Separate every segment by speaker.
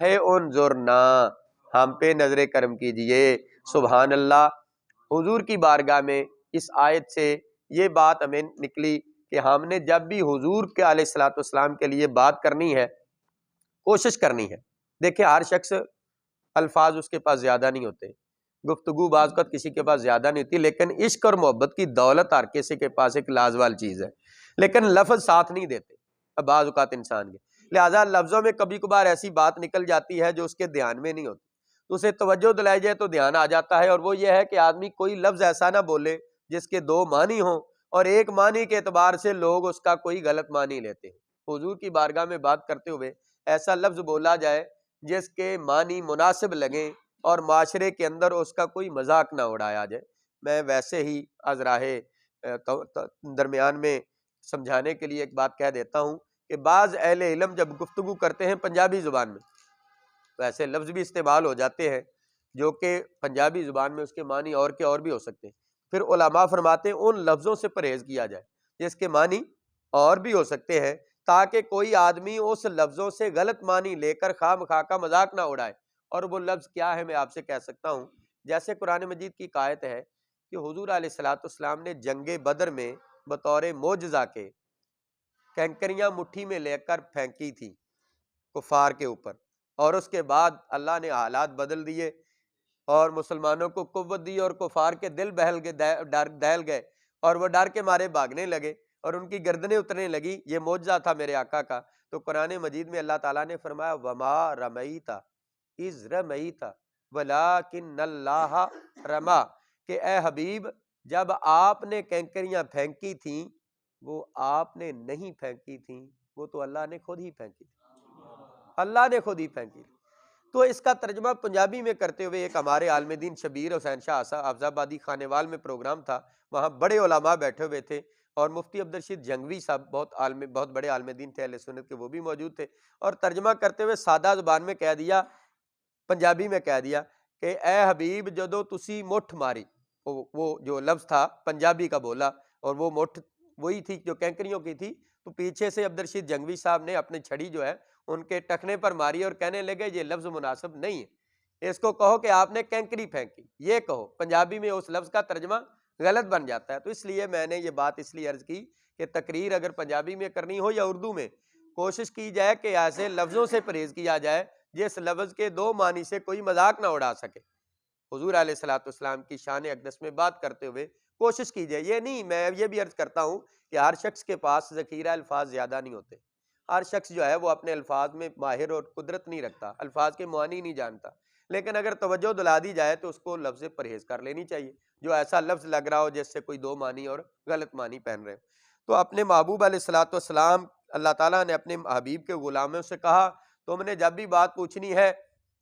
Speaker 1: ہے انظرنا، ہم پہ نظر کرم کیجئے۔ سبحان اللہ۔ حضور کی بارگاہ میں اس آیت سے یہ بات ہمیں نکلی کہ ہم نے جب بھی حضور کے علیہ الصلوۃ والسلام کے لیے بات کرنی ہے، کوشش کرنی ہے۔ دیکھیں ہر شخص الفاظ اس کے پاس زیادہ نہیں ہوتے، گفتگو بعض اوقات کسی کے پاس زیادہ نہیں ہوتی، لیکن عشق اور محبت کی دولت ہر کسی کے پاس ایک لازوال چیز ہے، لیکن لفظ ساتھ نہیں دیتے بعض اوقات انسان کے، لہٰذا لفظوں میں کبھی کبھار ایسی بات نکل جاتی ہے جو اس کے دھیان میں نہیں ہوتی، تو اسے توجہ دلائی جائے تو دھیان آ جاتا ہے، اور وہ یہ ہے کہ آدمی کوئی لفظ ایسا نہ بولے جس کے دو معنی ہوں، اور ایک معنی کے اعتبار سے لوگ اس کا کوئی غلط معنی لیتے ہیں۔ حضور کی بارگاہ میں بات کرتے ہوئے ایسا لفظ بولا جائے جس کے معنی مناسب لگیں اور معاشرے کے اندر اس کا کوئی مذاق نہ اڑایا جائے۔ میں ویسے ہی از راہ درمیان میں سمجھانے کے لیے ایک بات کہہ دیتا ہوں کہ بعض اہل علم جب گفتگو کرتے ہیں پنجابی زبان میں، ویسے لفظ بھی استعمال ہو جاتے ہیں جو کہ پنجابی زبان میں اس کے معنی اور کے اور بھی ہو سکتے ہیں، پھر علماء فرماتے ہیں ان لفظوں سے پرہیز کیا جائے جس کے معنی اور بھی ہو سکتے ہیں، تاکہ کوئی آدمی اس لفظوں سے غلط معنی لے کر خواہ مخواہ کا مذاق نہ اڑائے۔ اور وہ لفظ کیا ہے میں آپ سے کہہ سکتا ہوں، جیسے قرآن مجید کی ایک آیت ہے کہ حضور علیہ الصلوۃ والسلام نے جنگ بدر میں بطور معجزہ کے کنکریاں مٹھی میں لے کر پھینکی تھی کفار کے اوپر، اور اس کے بعد اللہ نے حالات بدل دیے اور مسلمانوں کو قوت دی اور کفار کے دل بہل گئے، دہل گئے، اور وہ ڈر کے مارے بھاگنے لگے اور ان کی گردنیں اترنے لگی۔ یہ معجزہ تھا میرے آقا کا۔ تو قرآن مجید میں اللہ تعالیٰ نے فرمایا وما رمیت اذ رمیت ولکن اللہ رما، کہ اے حبیب جب آپ نے کینکریاں پھینکی تھیں وہ آپ نے نہیں پھینکی تھیں، وہ تو اللہ نے خود ہی پھینکی تھی، اللہ نے خود ہی پھینکی تھی۔ تو اس کا ترجمہ پنجابی میں کرتے ہوئے ایک ہمارے عالم دین شبیر حسین شاہ حافظ آبادی خانیوال میں پروگرام تھا، وہاں بڑے علماء بیٹھے ہوئے تھے، اور مفتی عبدالرشید جنگوی صاحب بہت بڑے عالم دین تھے اہل سنت کے، وہ بھی موجود تھے، اور ترجمہ کرتے ہوئے سادہ زبان میں کہہ دیا، پنجابی میں کہہ دیا کہ اے حبیب جدو تسی مٹھ ماری، وہ جو لفظ تھا پنجابی کا بولا، اور وہ مٹھ وہی تھی جو کینکریوں کی تھی، تو پیچھے سے عبدالرشید جنگوی صاحب نے اپنی چھڑی جو ہے ان کے ٹخنے پر ماری اور کہنے لگے یہ لفظ مناسب نہیں ہے، اس کو کہو کہ آپ نے کینکری پھینکی، یہ کہو۔ پنجابی میں اس لفظ کا ترجمہ غلط بن جاتا ہے، تو اس لیے میں نے یہ بات اس لیے عرض کی کہ تقریر اگر پنجابی میں کرنی ہو یا اردو میں، کوشش کی جائے کہ ایسے لفظوں سے پرہیز کیا جائے جس لفظ کے دو معنی سے کوئی مذاق نہ اڑا سکے۔ حضور علیہ الصلوۃ والسلام کی شان اقدس میں بات کرتے ہوئے کوشش کیجیے، یہ نہیں، میں یہ بھی عرض کرتا ہوں کہ ہر شخص کے پاس ذخیرہ الفاظ زیادہ نہیں ہوتے، ہر شخص جو ہے وہ اپنے الفاظ میں ماہر اور قدرت نہیں رکھتا، الفاظ کے معانی نہیں جانتا، لیکن اگر توجہ دلا دی جائے تو اس کو لفظ پرہیز کر لینی چاہیے، جو ایسا لفظ لگ رہا ہو جس سے کوئی دو معنی اور غلط معنی پہن رہے ہو۔ تو اپنے محبوب علیہ الصلوۃ والسلام، اللہ تعالیٰ نے اپنے حبیب کے غلاموں سے کہا تم نے جب بھی بات پوچھنی ہے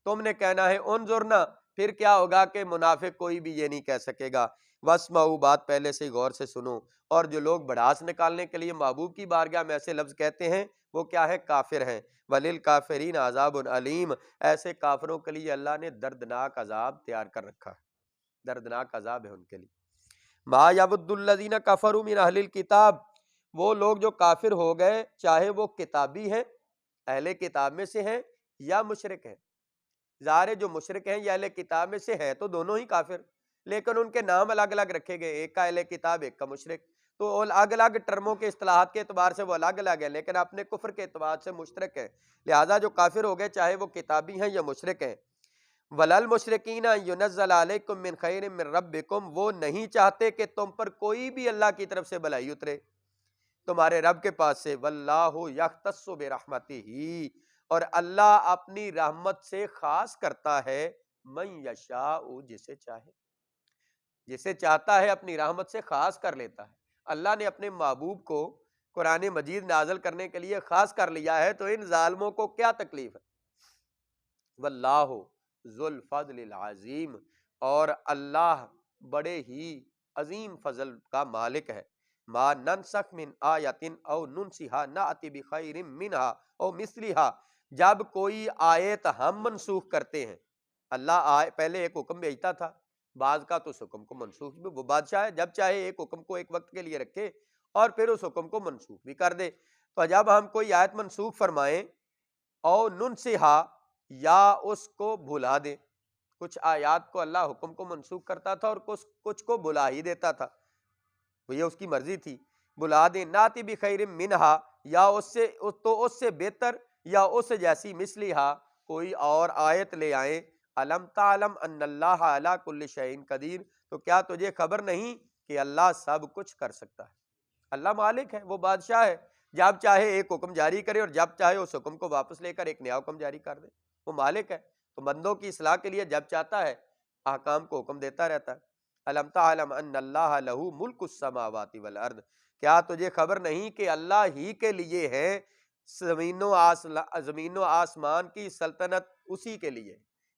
Speaker 1: تم نے کہنا ہے انظرنا، پھر کیا ہوگا کہ منافق کوئی بھی یہ نہیں کہہ سکے گا واسمعوا، بات پہلے سے غور سے سنو، اور جو لوگ بڑاس نکالنے کے لیے محبوب کی بارگاہ میں ایسے لفظ کہتے ہیں وہ کیا ہے؟ کافر ہیں۔ وللکافرین عذاب علیم، ایسے کافروں کے لیے اللہ نے دردناک عذاب تیار کر رکھا ہے، دردناک عذاب ہے ان کے لیے۔ ما یود الذین کفروا من اہل الکتاب، وہ لوگ جو کافر ہو گئے چاہے وہ کتابی ہیں، اہل کتاب میں سے ہیں یا مشرک ہیں، ظاہر ہے جو مشرک ہیں یا اہل کتاب میں سے ہیں تو دونوں ہی کافر، لیکن ان کے نام الگ الگ رکھے گئے، ایک کا اہل کتاب ایک کا مشرک، تو الگ الگ ٹرموں کے اصطلاحات کے اعتبار سے وہ الگ الگ ہیں، لیکن اپنے کفر کے اعتبار سے مشترک ہیں، لہذا جو کافر ہو گئے چاہے وہ کتابی ہیں یا مشرک ہیں۔ ولل مشرکین ینزل علیکم من خیر من ربکم، وہ نہیں چاہتے کہ تم پر کوئی بھی اللہ کی طرف سے بھلائی اترے تمہارے رب کے پاس سے، واللہ یختص برحمتہ، اور اللہ اپنی رحمت سے خاص کرتا ہے من یشاء، جسے چاہے، جسے چاہتا ہے اپنی رحمت سے خاص کر لیتا ہے۔ اللہ نے اپنے محبوب کو قرآن مجید نازل کرنے کے لیے خاص کر لیا ہے، تو ان ظالموں کو کیا تکلیف ہے؟ واللہ ذو الفضل العظیم، اور اللہ بڑے ہی عظیم فضل کا مالک ہے۔ ما ننسخ من آیت او ننسیھا نأتی بخیر منہا او مثلہا، جب کوئی آیت ہم منسوخ کرتے ہیں، اللہ پہلے ایک حکم بھیجتا تھا، بعض کا تو اس حکم کو منسوخ بھی، وہ بادشاہ ہے جب چاہے ایک حکم کو ایک وقت کے لیے رکھے اور پھر اس حکم کو منسوخ بھی کر دے، تو جب ہم کوئی آیت منسوخ فرمائیں او ننسیھا، یا اس کو بھلا دیں۔ کچھ آیات کو اللہ حکم کو منسوخ کرتا تھا اور کچھ کو بھلا ہی دیتا تھا، وہ یہ اس کی مرضی تھی۔ بھلا دیں، ناتی بخیر منہا، یا اس سے بہتر یا اس جیسی مثلیہا کوئی اور آیت لے آئیں۔ الم تعلم ان اللہ علی کل شیء قدیر، تو کیا تجھے خبر نہیں کہ اللہ سب کچھ کر سکتا ہے؟ اللہ مالک ہے، وہ بادشاہ ہے، جب چاہے ایک حکم جاری کرے اور جب چاہے اس حکم کو واپس لے کر ایک نیا حکم جاری کر دے، وہ مالک ہے۔ تو بندوں کی اصلاح کے لیے جب چاہتا ہے احکام کو حکم دیتا رہتا ہے۔ الم تعلم ان اللہ لہ ملک السماوات والارض، کیا تجھے خبر نہیں کہ اللہ ہی کے لیے ہے زمین و آسمان کی سلطنت، اسی کے لیے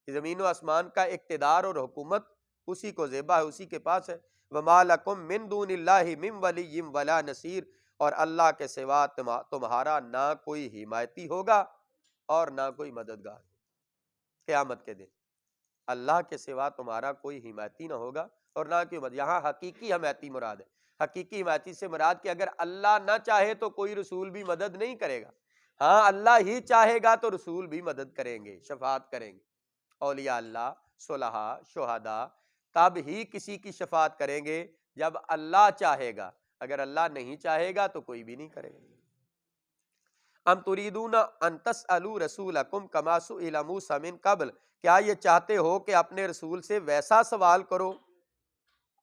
Speaker 1: زمین و آسمان کا اقتدار اور حکومت اسی کو زیبا ہے، اسی کے پاس ہے۔ وما لکم من دون اللہ من ولی ولا نصیر، اور اللہ کے سوا تمہارا نہ کوئی حمایتی ہوگا اور نہ کوئی مددگار۔ قیامت کے دن اللہ کے سوا تمہارا کوئی حمایتی نہ ہوگا اور نہ کوئی مدد۔ یہاں حقیقی حمایتی مراد ہے۔ حقیقی حمایتی سے مراد کہ اگر اللہ نہ چاہے تو کوئی رسول بھی مدد نہیں کرے گا، ہاں اللہ ہی چاہے گا تو رسول بھی مدد کریں گے، شفاعت کریں گے۔ اولیاء اللہ، صلحاء، شہداء تب ہی کسی کی شفاعت کریں گے جب اللہ چاہے گا، اگر اللہ نہیں چاہے گا تو کوئی بھی نہیں کرے گا۔ ام تریدون ان تسألوا رسولکم کما سئل موسیٰ من قبل، کیا یہ چاہتے ہو کہ اپنے رسول سے ویسا سوال کرو،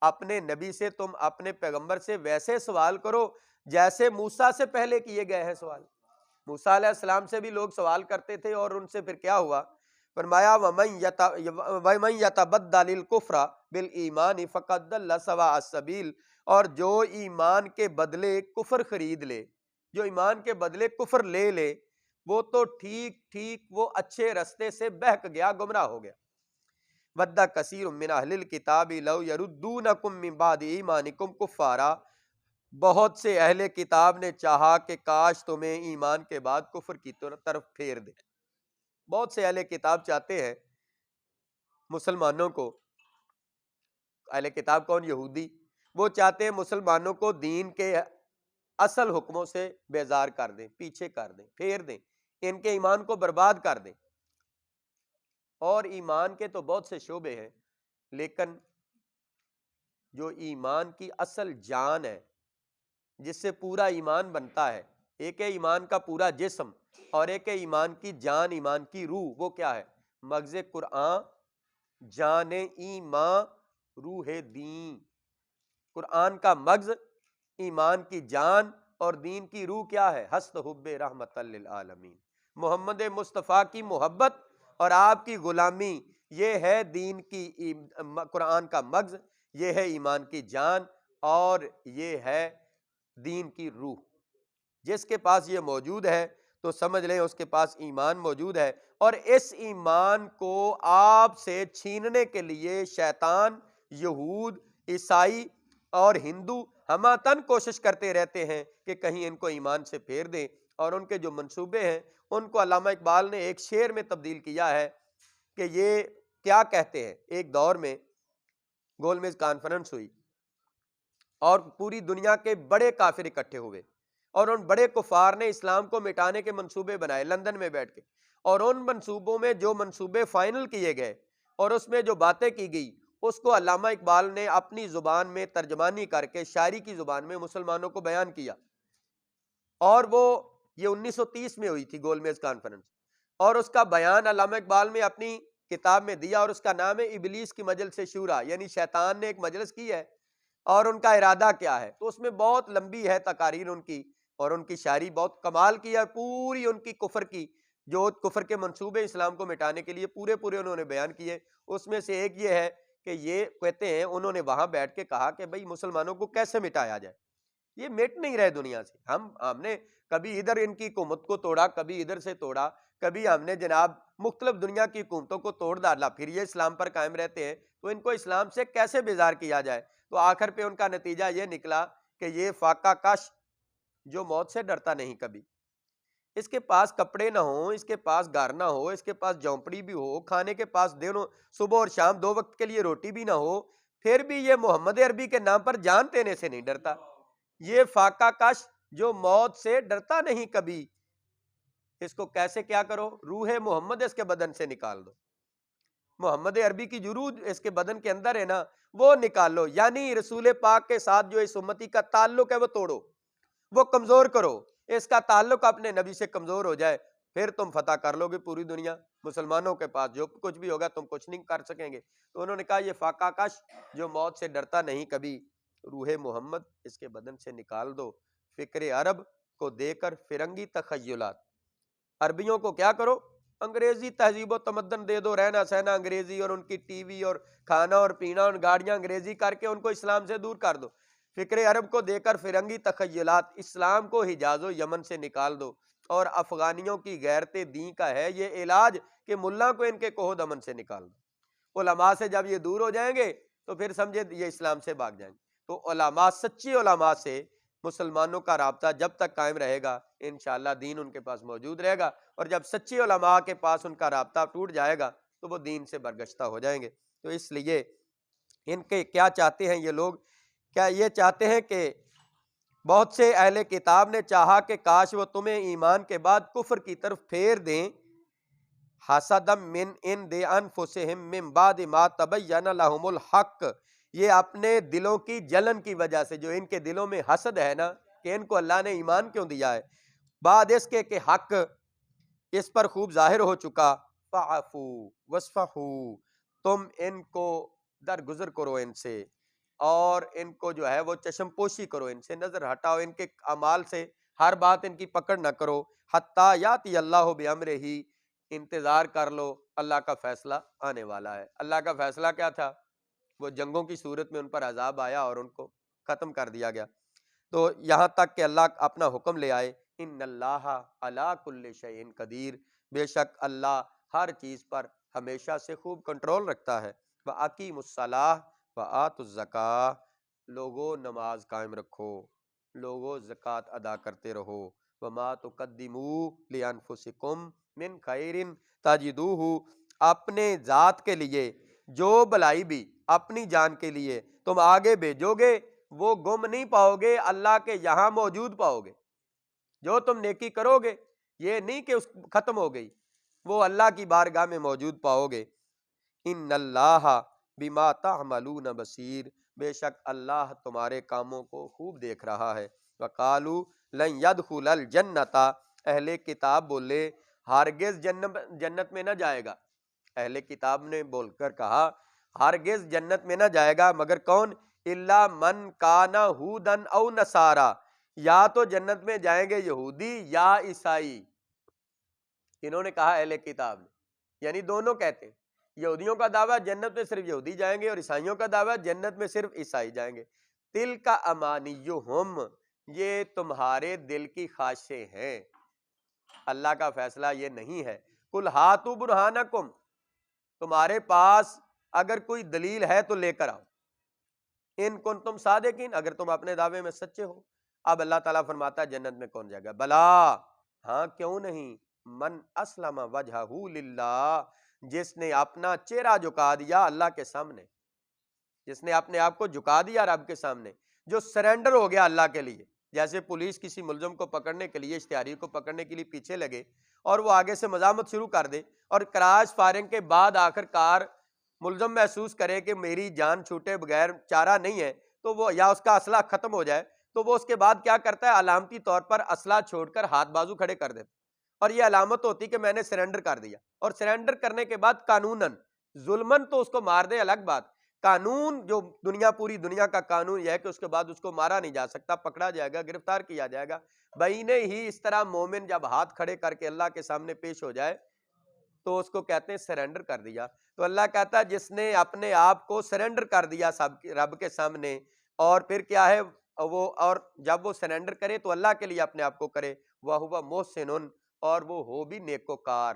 Speaker 1: اپنے نبی سے تم اپنے پیغمبر سے ویسے سوال کرو جیسے موسیٰ سے پہلے کیے گئے ہیں سوال۔ موسیٰ علیہ السلام سے بھی لوگ سوال کرتے تھے اور ان سے پھر کیا ہوا؟ فرمایا وَمَن يَتَبَدَّلِ الْكُفْرَ بِالْإِيمَانِ فَقَدْ ضَلَّ سَوَاءَ السَّبِيلِ، اور جو ایمان کے بدلے کفر خرید لے، جو ایمان کے بدلے کفر لے لے، وہ تو ٹھیک وہ اچھے رستے سے بہک گیا، گمراہ ہو گیا۔ وَدَّ كَثِيرٌ مِّنْ أَهْلِ الْكِتَابِ لَوْ يَرُدُّونَكُم مِّن بَعْدِ إِيمَانِكُمْ كُفَّارًا، بہت سے اہل کتاب نے چاہا کہ کاش تمہیں ایمان کے بعد کفر کی طرف پھیر دے۔ بہت سے اہل کتاب چاہتے ہیں مسلمانوں کو، اہل کتاب کون؟ یہودی، وہ چاہتے ہیں مسلمانوں کو دین کے اصل حکموں سے بیزار کر دیں، پیچھے کر دیں، پھیر دیں، ان کے ایمان کو برباد کر دیں۔ اور ایمان کے تو بہت سے شعبے ہیں، لیکن جو ایمان کی اصل جان ہے جس سے پورا ایمان بنتا ہے، ایک ہے ایمان کا پورا جسم اور ایک ہے ایمان کی جان، ایمان کی روح، وہ کیا ہے؟ مغز قرآن، جان ایمان، روح دین۔ قرآن کا مغز، ایمان کی جان اور دین کی روح کیا ہے؟ ہست حب رحمت للعالمین، محمد مصطفیٰ کی محبت اور آپ کی غلامی، یہ ہے دین کی قرآن کا مغز، یہ ہے ایمان کی جان اور یہ ہے دین کی روح۔ جس کے پاس یہ موجود ہے تو سمجھ لیں اس کے پاس ایمان موجود ہے، اور اس ایمان کو آپ سے چھیننے کے لیے شیطان، یہود، عیسائی اور ہندو ہمہ کوشش کرتے رہتے ہیں کہ کہیں ان کو ایمان سے پھیر دیں، اور ان کے جو منصوبے ہیں ان کو علامہ اقبال نے ایک شعر میں تبدیل کیا ہے کہ یہ کیا کہتے ہیں۔ ایک دور میں گول میز کانفرنس ہوئی اور پوری دنیا کے بڑے کافر اکٹھے ہوئے، اور ان بڑے کفار نے اسلام کو مٹانے کے منصوبے بنائے لندن میں بیٹھ کے، اور ان منصوبوں میں جو منصوبے فائنل کیے گئے اور اس میں جو باتیں کی گئی اس کو علامہ اقبال نے اپنی زبان میں ترجمانی کر کے شاعری کی زبان میں مسلمانوں کو بیان کیا، اور وہ یہ 1930 میں ہوئی تھی گول میز کانفرنس، اور اس کا بیان علامہ اقبال نے اپنی کتاب میں دیا، اور اس کا نام ہے ابلیس کی مجلس شورا، یعنی شیطان نے ایک مجلس کی ہے اور ان کا ارادہ کیا ہے۔ تو اس میں بہت لمبی ہے تقاریر ان کی، اور ان کی شاعری بہت کمال کی ہے، پوری ان کی کفر کی جو کفر کے منصوبے اسلام کو مٹانے کے لیے پورے انہوں نے بیان کیے۔ اس میں سے ایک یہ ہے کہ یہ کہتے ہیں انہوں نے وہاں بیٹھ کے کہا کہ بھئی مسلمانوں کو کیسے مٹایا جائے، یہ مٹ نہیں رہے دنیا سے۔ ہم نے کبھی ادھر ان کی حکومت کو توڑا، کبھی ادھر سے توڑا، کبھی ہم نے جناب مختلف دنیا کی حکومتوں کو توڑ ڈالا، پھر یہ اسلام پر قائم رہتے ہیں، تو ان کو اسلام سے کیسے بیزار کیا جائے؟ تو آخر پہ ان کا نتیجہ یہ نکلا کہ یہ فاقہ کش جو موت سے ڈرتا نہیں کبھی، اس کے پاس کپڑے نہ ہوں، اس کے پاس گھر نہ ہو، اس کے پاس جھونپڑی بھی ہو، کھانے کے پاس دونوں صبح اور شام 2 وقت کے لیے روٹی بھی نہ ہو، پھر بھی یہ محمد عربی کے نام پر جان دینے سے نہیں ڈرتا۔ یہ فاقہ کش جو موت سے ڈرتا نہیں کبھی، اس کو کیسے کیا کرو؟ روح محمد اس کے بدن سے نکال دو، محمد عربی کی جو روح اس کے بدن کے اندر ہے نا وہ نکال لو، یعنی رسول پاک کے ساتھ جو اس امتی کا تعلق ہے وہ توڑو، وہ کمزور کرو، اس کا تعلق اپنے نبی سے کمزور ہو جائے، پھر تم فتح کر لو گے پوری دنیا۔ مسلمانوں کے پاس جو کچھ بھی ہوگا تم کچھ نہیں کر سکیں گے۔ تو انہوں نے کہا یہ فاقہ کش جو موت سے ڈرتا نہیں کبھی، روح محمد اس کے بدن سے نکال دو، فکر عرب کو دے کر فرنگی تخیلات، عربیوں کو کیا کرو؟ انگریزی تہذیب و تمدن دے دو، رہنا سہنا انگریزی، اور ان کی ٹی وی اور کھانا اور پینا اور گاڑیاں انگریزی کر کے ان کو اسلام سے دور کر دو، فکر عرب کو دے کر فرنگی تخیلات، اسلام کو حجاز و یمن سے نکال دو، اور افغانیوں کی غیرت دین کا ہے یہ علاج کہ ملا کو ان کے کوہ دمن سے نکال دو۔ علماء سے جب یہ دور ہو جائیں گے تو پھر سمجھے یہ اسلام سے بھاگ جائیں گے۔ تو علماء، سچی علماء سے مسلمانوں کا رابطہ جب تک قائم رہے گا انشاءاللہ دین ان کے پاس موجود رہے گا، اور جب سچی علماء کے پاس ان کا رابطہ ٹوٹ جائے گا تو وہ دین سے برگشتہ ہو جائیں گے۔ تو اس لیے ان کے کیا چاہتے ہیں یہ لوگ؟ کیا یہ چاہتے ہیں کہ بہت سے اہل کتاب نے چاہا کہ کاش وہ تمہیں ایمان کے بعد کفر کی طرف پھیر دیں، حسدم من عند انفسہم من بعد ما تبین لہم الحق، یہ اپنے دلوں کی جلن کی وجہ سے، جو ان کے دلوں میں حسد ہے نا کہ ان کو اللہ نے ایمان کیوں دیا ہے، بعد اس کے کہ حق اس پر خوب ظاہر ہو چکا، فعفو وصفحو، تم ان کو درگزر کرو ان سے، اور ان کو جو ہے وہ چشم پوشی کرو، ان سے نظر ہٹاؤ، ان کے اعمال سے ہر بات ان کی پکڑ نہ کرو، حتیٰ یاتی اللہ بامرہ، انتظار کر لو، اللہ کا فیصلہ آنے والا ہے۔ اللہ کا فیصلہ کیا تھا؟ وہ جنگوں کی صورت میں ان پر عذاب آیا اور ان کو ختم کر دیا گیا۔ تو یہاں تک کہ اللہ اپنا حکم لے آئے، ان اللہ علی کل شیء قدیر، بے شک اللہ ہر چیز پر ہمیشہ سے خوب کنٹرول رکھتا ہے۔ وَأَقِیمُوا الصَّلَاةَ وَآتُوا الزَّکَاةَ، لوگو نماز قائم رکھو، لوگو زکوٰۃ ادا کرتے رہو، وَمَا تُقَدِّمُوا لِأَنفُسِکُم من خیر تجدوہ، اپنے ذات کے لیے جو بھلائی بھی اپنی جان کے لیے تم آگے بھیجو گے وہ گم نہیں پاؤ گے، اللہ کے یہاں موجود پاؤ گے۔ جو تم نیکی کرو گے یہ نہیں کہ اس ختم ہو گئی، وہ اللہ کی بارگاہ میں موجود پاؤ گے۔ ان اللہ بما تعملون بصیر، بے شک اللہ تمہارے کاموں کو خوب دیکھ رہا ہے۔ وقالوا لن يدخل الجنت، اہل کتاب بولے ہرگز جنت میں نہ جائے گا، اہل کتاب نے بول کر کہا ہرگز جنت میں نہ جائے گا مگر کون؟ الا من کان ہودن او نصارا، یا تو جنت میں جائیں گے یہودی یا عیسائی۔ انہوں نے کہا اہل کتاب نے، یعنی دونوں کہتے ہیں، یہودیوں کا دعویٰ جنت میں صرف یہودی جائیں گے، اور عیسائیوں کا دعویٰ جنت میں صرف عیسائی جائیں گے۔ تلک امانیہم، یہ تمہارے دل کی خواہشیں ہیں، اللہ کا فیصلہ یہ نہیں ہے۔ قل ہاتوا برہانکم، تمہارے پاس اگر کوئی دلیل ہے تو لے کر آؤ، ان کنتم صادقین، اگر تم اپنے دعوے میں سچے ہو۔ اب اللہ تعالیٰ فرماتا ہے جنت میں کون جائے گا؟ بلا، ہاں کیوں نہیں، من اسلم وجہہ للہ، جس نے اپنا چہرہ جھکا دیا اللہ کے سامنے، جس نے اپنے آپ کو جھکا دیا رب کے سامنے، جو سرنڈر ہو گیا اللہ کے لیے۔ جیسے پولیس کسی ملزم کو پکڑنے کے لیے، اشتہاری کو پکڑنے کے لیے پیچھے لگے اور وہ آگے سے مزاحمت شروع کر دے، اور کراس فائرنگ کے بعد آخر کار ملزم محسوس کرے کہ میری جان چھوٹے بغیر چارہ نہیں ہے، تو وہ یا اس کا اسلحہ ختم ہو جائے تو وہ اس کے بعد کیا کرتا ہے؟ علامتی طور پر اسلحہ چھوڑ کر ہاتھ بازو کھڑے کر دیتا، اور یہ علامت ہوتی کہ میں نے سرنڈر کر دیا۔ اور سرنڈر کرنے کے بعد قانوناً، ظلماً تو اس کو مار دے الگ بات، قانون جو پوری دنیا کا قانون یہ ہے کہ اس کے بعد اس کو مارا نہیں جا سکتا، پکڑا جائے گا، گرفتار کیا جائے گا۔ بہینے ہی اس طرح مومن جب ہاتھ کھڑے کر کے اللہ کے سامنے پیش ہو جائے تو اس کو کہتے ہیں سرنڈر کر دیا۔ تو اللہ کہتا ہے جس نے اپنے آپ کو سرنڈر کر دیا سب رب کے سامنے، اور پھر کیا ہے وہ، اور جب وہ سرنڈر کرے تو اللہ کے لیے اپنے آپ کو کرے، وَهُوَ مُحْسِنٌ، اور وہ ہو بھی نیکوکار،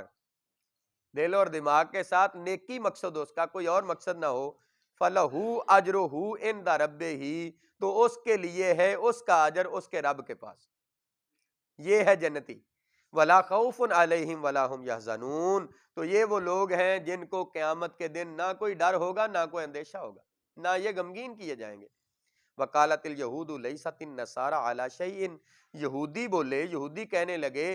Speaker 1: دل اور دماغ کے ساتھ نیکی مقصد ہو، اس کا کوئی اور مقصد نہ ہو، فَلَهُ أَجْرُهُ عِنْدَ رَبِّهِ، تو اس کے لیے ہے اس کا اجر اس کے رب کے پاس، یہ ہے جنتی۔ وَلَا خَوْفٌ عَلَيْهِمْ وَلَا هُمْ يَحْزَنُونَ، تو یہ وہ لوگ ہیں جن کو قیامت کے دن نہ کوئی ڈر ہوگا نہ کوئی اندیشہ ہوگا، نہ یہ غمگین کیے جائیں گے۔ وَقَالَتِ الْيَهُودُ لَيْسَتِ النَّصَارَىٰ عَلَىٰ شَيْءٍ، یہودی بولے، یہودی کہنے لگے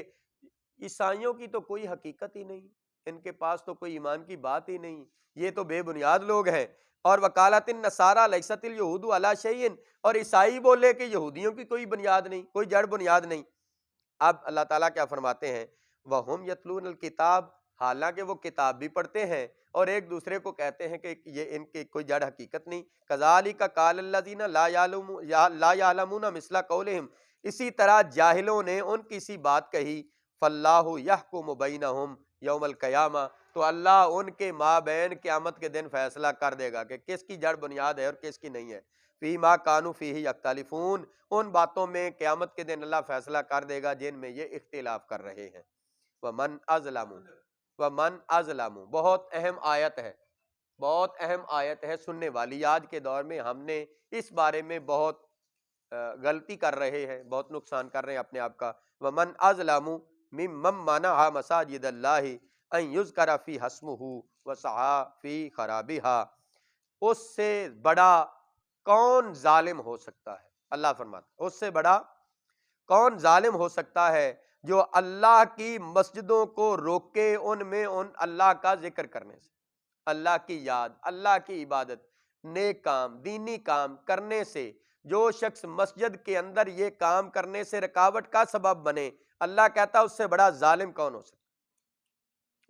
Speaker 1: عیسائیوں کی تو کوئی حقیقت ہی نہیں، ان کے پاس تو کوئی ایمان کی بات ہی نہیں، یہ تو بے بنیاد لوگ ہیں۔ اور وکالت النصارى لیست الیہود علی شیء، اور عیسائی بولے کہ یہودیوں کی کوئی بنیاد نہیں، کوئی جڑ بنیاد نہیں۔ اب اللہ تعالیٰ کیا فرماتے ہیں، وَهُمْ يَتْلُونَ الْكِتَابَ، حالانکہ وہ کتاب بھی پڑھتے ہیں اور ایک دوسرے کو کہتے ہیں کہ یہ ان کی کوئی جڑ حقیقت نہیں۔ كَذَلِكَ قَالَ الَّذِينَ لَا يَعْلَمُونَ مِثْلَ قَوْلِهِمْ، اسی طرح جاہلوں نے ان کی سی بات کہی۔ فَاللَّهُ يَحْكُمُ بَيْنَهُمْ يَوْمَ الْقِيَامَةِ، تو اللہ ان کے مابین قیامت کے دن فیصلہ کر دے گا کہ کس کی جڑ بنیاد ہے اور کس کی نہیں ہے۔ فیما کانوا فیہ یختلفون، ان باتوں میں قیامت کے دن اللہ فیصلہ کر دے گا جن میں یہ اختلاف کر رہے ہیں۔ ومن اظلم، ومن اظلم، بہت اہم آیت ہے، بہت اہم آیت ہے سننے والی۔ آج کے دور میں ہم نے اس بارے میں بہت غلطی کر رہے ہیں، بہت نقصان کر رہے ہیں اپنے آپ کا۔ ومن اظلم ممن منع مساجد اللہ ان یذکر فیہا اسمہ وسعی فی خرابہا، اس سے بڑا کون ظالم ہو سکتا ہے؟ اللہ فرماتا ہے اس سے بڑا کون ظالم ہو سکتا ہے جو اللہ کی مسجدوں کو روکے ان میں اللہ کا ذکر کرنے سے، اللہ کی یاد، اللہ کی عبادت، نیک کام، دینی کام کرنے سے۔ جو شخص مسجد کے اندر یہ کام کرنے سے رکاوٹ کا سبب بنے، اللہ کہتا ہے اس سے بڑا ظالم کون ہو سکتا ہے؟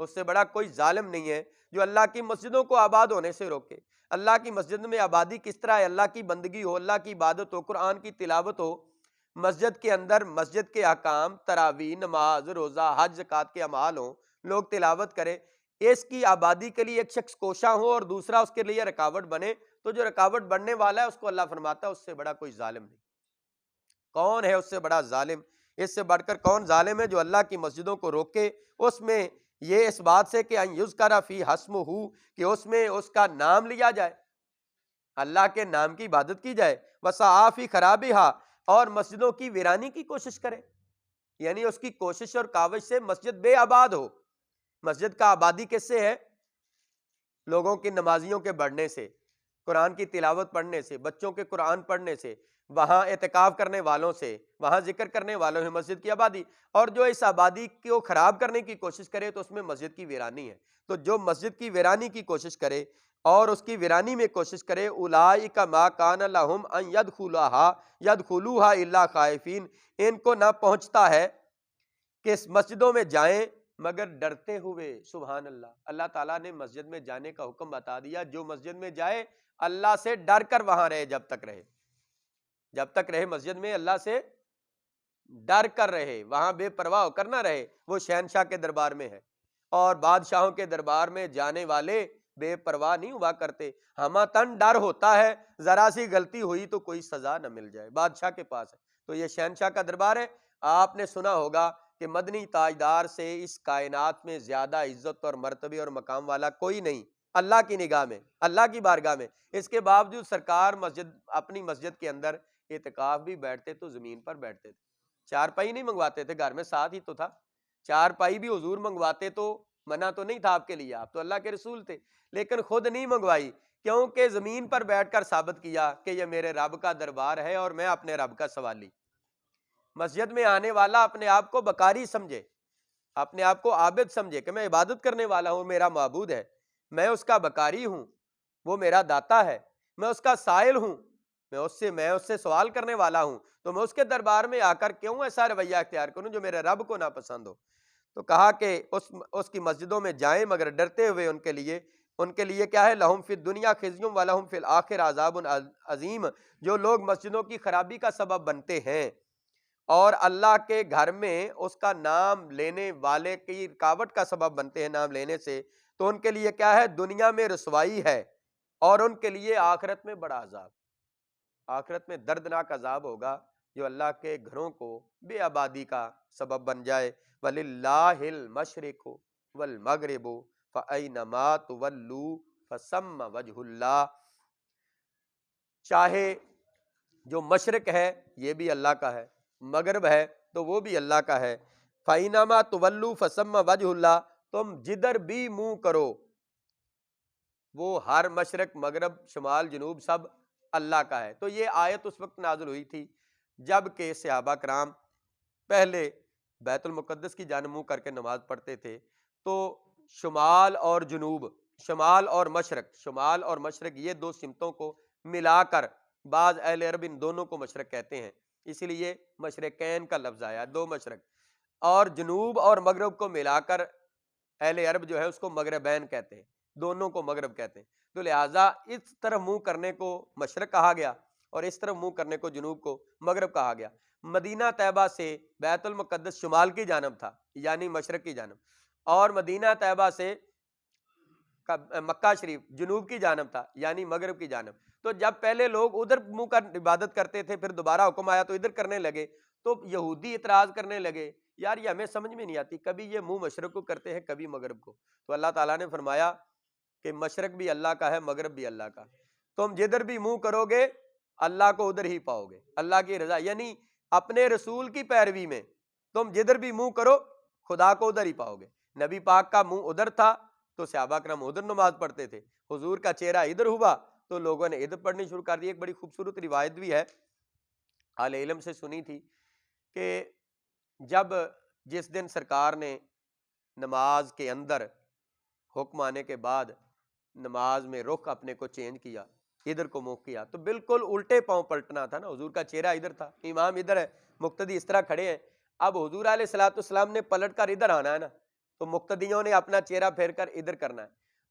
Speaker 1: اس سے بڑا کوئی ظالم نہیں ہے جو اللہ کی مسجدوں کو آباد ہونے سے روکے۔ اللہ کی مسجد میں آبادی کس طرح ہے؟ اللہ کی بندگی ہو، اللہ کی عبادت ہو، قرآن کی تلاوت ہو، مسجد کے اندر مسجد کے احکام، تراویح، نماز، روزہ، حج، زکوٰۃ کے اعمال ہوں، لوگ تلاوت کریں۔ اس کی آبادی کے لیے ایک شخص کوشاں ہو اور دوسرا اس کے لیے رکاوٹ بنے، تو جو رکاوٹ بننے والا ہے اس کو اللہ فرماتا ہے اس سے بڑا کوئی ظالم نہیں۔ کون ہے اس سے بڑا ظالم؟ اس سے بڑھ کر کون ظالم ہے جو اللہ کی مسجدوں کو روکے، اس میں یہ اس بات سے کہ ان یذکر فیہا اسمہ، کہ اس میں اس کا نام لیا جائے، اللہ کے نام کی عبادت کی جائے، وسعی فی خرابہا، اور مسجدوں کی ویرانی کی کوشش کرے، یعنی اس کی کوشش اور کاوش سے مسجد بے آباد ہو۔ مسجد کا آبادی کس سے ہے؟ لوگوں کی نمازیوں کے بڑھنے سے، قرآن کی تلاوت پڑھنے سے، بچوں کے قرآن پڑھنے سے، وہاں اعتکاف کرنے والوں سے، وہاں ذکر کرنے والوں سے مسجد کی آبادی۔ اور جو اس آبادی کو خراب کرنے کی کوشش کرے تو اس میں مسجد کی ویرانی ہے۔ تو جو مسجد کی ویرانی کی کوشش کرے اور اس کی ویرانی میں کوشش کرے، اولئک ما کان لہم ان یدخلوها الا خائفین، ان کو نہ پہنچتا ہے کہ اس مسجدوں میں جائیں مگر ڈرتے ہوئے۔ سبحان اللہ، اللہ تعالیٰ نے مسجد میں جانے کا حکم بتا دیا، جو مسجد میں جائے اللہ سے ڈر کر وہاں رہے، جب تک رہے، جب تک رہے مسجد میں اللہ سے ڈر کر رہے، وہاں بے پرواہ ہو کر نہ رہے۔ وہ شہنشاہ کے دربار میں ہے، اور بادشاہوں کے دربار میں جانے والے بے پرواہ نہیں ہوا کرتے، ہمہ تن ڈر ہوتا ہے ذرا سی غلطی ہوئی تو کوئی سزا نہ مل جائے، بادشاہ کے پاس ہے۔ تو یہ شہنشاہ کا دربار ہے۔ آپ نے سنا ہوگا کہ مدنی تاجدار سے اس کائنات میں زیادہ عزت اور مرتبے اور مقام والا کوئی نہیں اللہ کی نگاہ میں، اللہ کی بارگاہ میں۔ اس کے باوجود سرکار اپنی مسجد کے اندر اعتکاف بھی بیٹھتے تو زمین پر بیٹھتے تھے، چارپائی نہیں منگواتے تھے، گھر میں ساتھ ہی تو تھا، چارپائی بھی حضور منگواتے تو منع تو نہیں تھا آپ کے لیے، آپ تو اللہ کے رسول تھے، لیکن خود نہیں منگوائی، کیونکہ زمین پر بیٹھ کر ثابت کیا کہ یہ میرے رب کا دربار ہے اور میں اپنے رب کا سوالی۔ مسجد میں آنے والا اپنے آپ کو بکاری سمجھے، اپنے آپ کو عابد سمجھے کہ میں عبادت کرنے والا ہوں، میرا معبود ہے، میں اس کا بکاری ہوں، وہ میرا داتا ہے، میں اس کا سائل ہوں، میں اس سے سوال کرنے والا ہوں، تو میں اس کے دربار میں آ کر کیوں ایسا رویہ اختیار کروں جو میرے رب کو ناپسند ہو۔ تو کہا کہ اس کی مسجدوں میں جائیں مگر ڈرتے ہوئے، ان کے لیے کیا ہے؟ لہم فی الدنیا خزی ولہم فی الآخرہ عذاب عظیم۔ جو لوگ مسجدوں کی خرابی کا سبب بنتے ہیں اور اللہ کے گھر میں اس کا نام لینے والے کی رکاوٹ کا سبب بنتے ہیں نام لینے سے، تو ان کے لیے کیا ہے؟ دنیا میں رسوائی ہے، اور ان کے لیے آخرت میں بڑا عذاب، آخرت میں دردناک عذاب ہوگا جو اللہ کے گھروں کو بے آبادی کا سبب بن جائے۔ وَلِلَّهِ الْمَشْرِقُ وَالْمَغْرِبُ فَأَيْنَمَا تُوَلُّوا فَثَمَّ وَجْهُ اللَّهِ، چاہے جو مشرق ہے یہ بھی اللہ کا ہے، مغرب ہے تو وہ بھی اللہ کا ہے۔ فَأَيْنَمَا تُوَلُّوا فَثَمَّ وَجْهُ اللَّهِ، تم جدھر بھی منہ کرو، وہ ہر مشرق، مغرب، شمال، جنوب سب اللہ کا ہے۔ تو یہ آیت اس وقت نازل ہوئی تھی جب کہ صحابہ کرام پہلے بیت المقدس کی جانب منہ کر کے نماز پڑھتے تھے تو شمال اور جنوب، شمال اور مشرق، شمال اور مشرق یہ دو سمتوں کو ملا کر بعض اہل عرب ان دونوں کو مشرق کہتے ہیں، اسی لیے مشرقین کا لفظ آیا، دو مشرق، اور جنوب اور مغرب کو ملا کر اہل عرب جو ہے اس کو مغربین کہتے ہیں، دونوں کو مغرب کہتے ہیں، تو لہٰذا اس طرف منہ کرنے کو مشرق کہا گیا اور اس طرف منہ کرنے کو جنوب کو مغرب کہا گیا۔ مدینہ طیبہ سے بیت المقدس شمال کی جانب تھا یعنی مشرق کی جانب، اور مدینہ طیبہ سے مکہ شریف جنوب کی جانب تھا یعنی مغرب کی جانب۔ تو جب پہلے لوگ ادھر منہ کر عبادت کرتے تھے، پھر دوبارہ حکم آیا تو ادھر کرنے لگے، تو یہودی اعتراض کرنے لگے یار یہ ہمیں سمجھ میں نہیں آتی، کبھی یہ منہ مشرق کو کرتے ہیں کبھی مغرب کو۔ تو اللہ تعالیٰ نے فرمایا کہ مشرق بھی اللہ کا ہے، مغرب بھی اللہ کا، تم جدھر بھی منہ کرو گے اللہ کو ادھر ہی پاؤ گے، اللہ کی رضا، یعنی اپنے رسول کی پیروی میں تم جدھر بھی منہ کرو خدا کو ادھر ہی پاؤ گے۔ نبی پاک کا منہ ادھر تھا تو صحابہ کرام ادھر نماز پڑھتے تھے، حضور کا چہرہ ادھر ہوا تو لوگوں نے ادھر پڑھنی شروع کر دی۔ ایک بڑی خوبصورت روایت بھی ہے، اہل علم سے سنی تھی، کہ جس دن سرکار نے نماز کے اندر حکم آنے کے بعد نماز میں رخ اپنے کو چینج کیا، ادھر کو منہ کیا، تو بالکل الٹے پاؤں پلٹنا تھا نا، حضور کا چہرہ ادھر تھا، امام ادھر ہے، مقتدی اس طرح کھڑے ہیں، اب حضور علیہ الصلوۃ والسلام نے پلٹ کر ادھر آنا ہے نا، تو مقتدیوں نے اپنا چہرہ پھیر کر ادھر کرنا ہے۔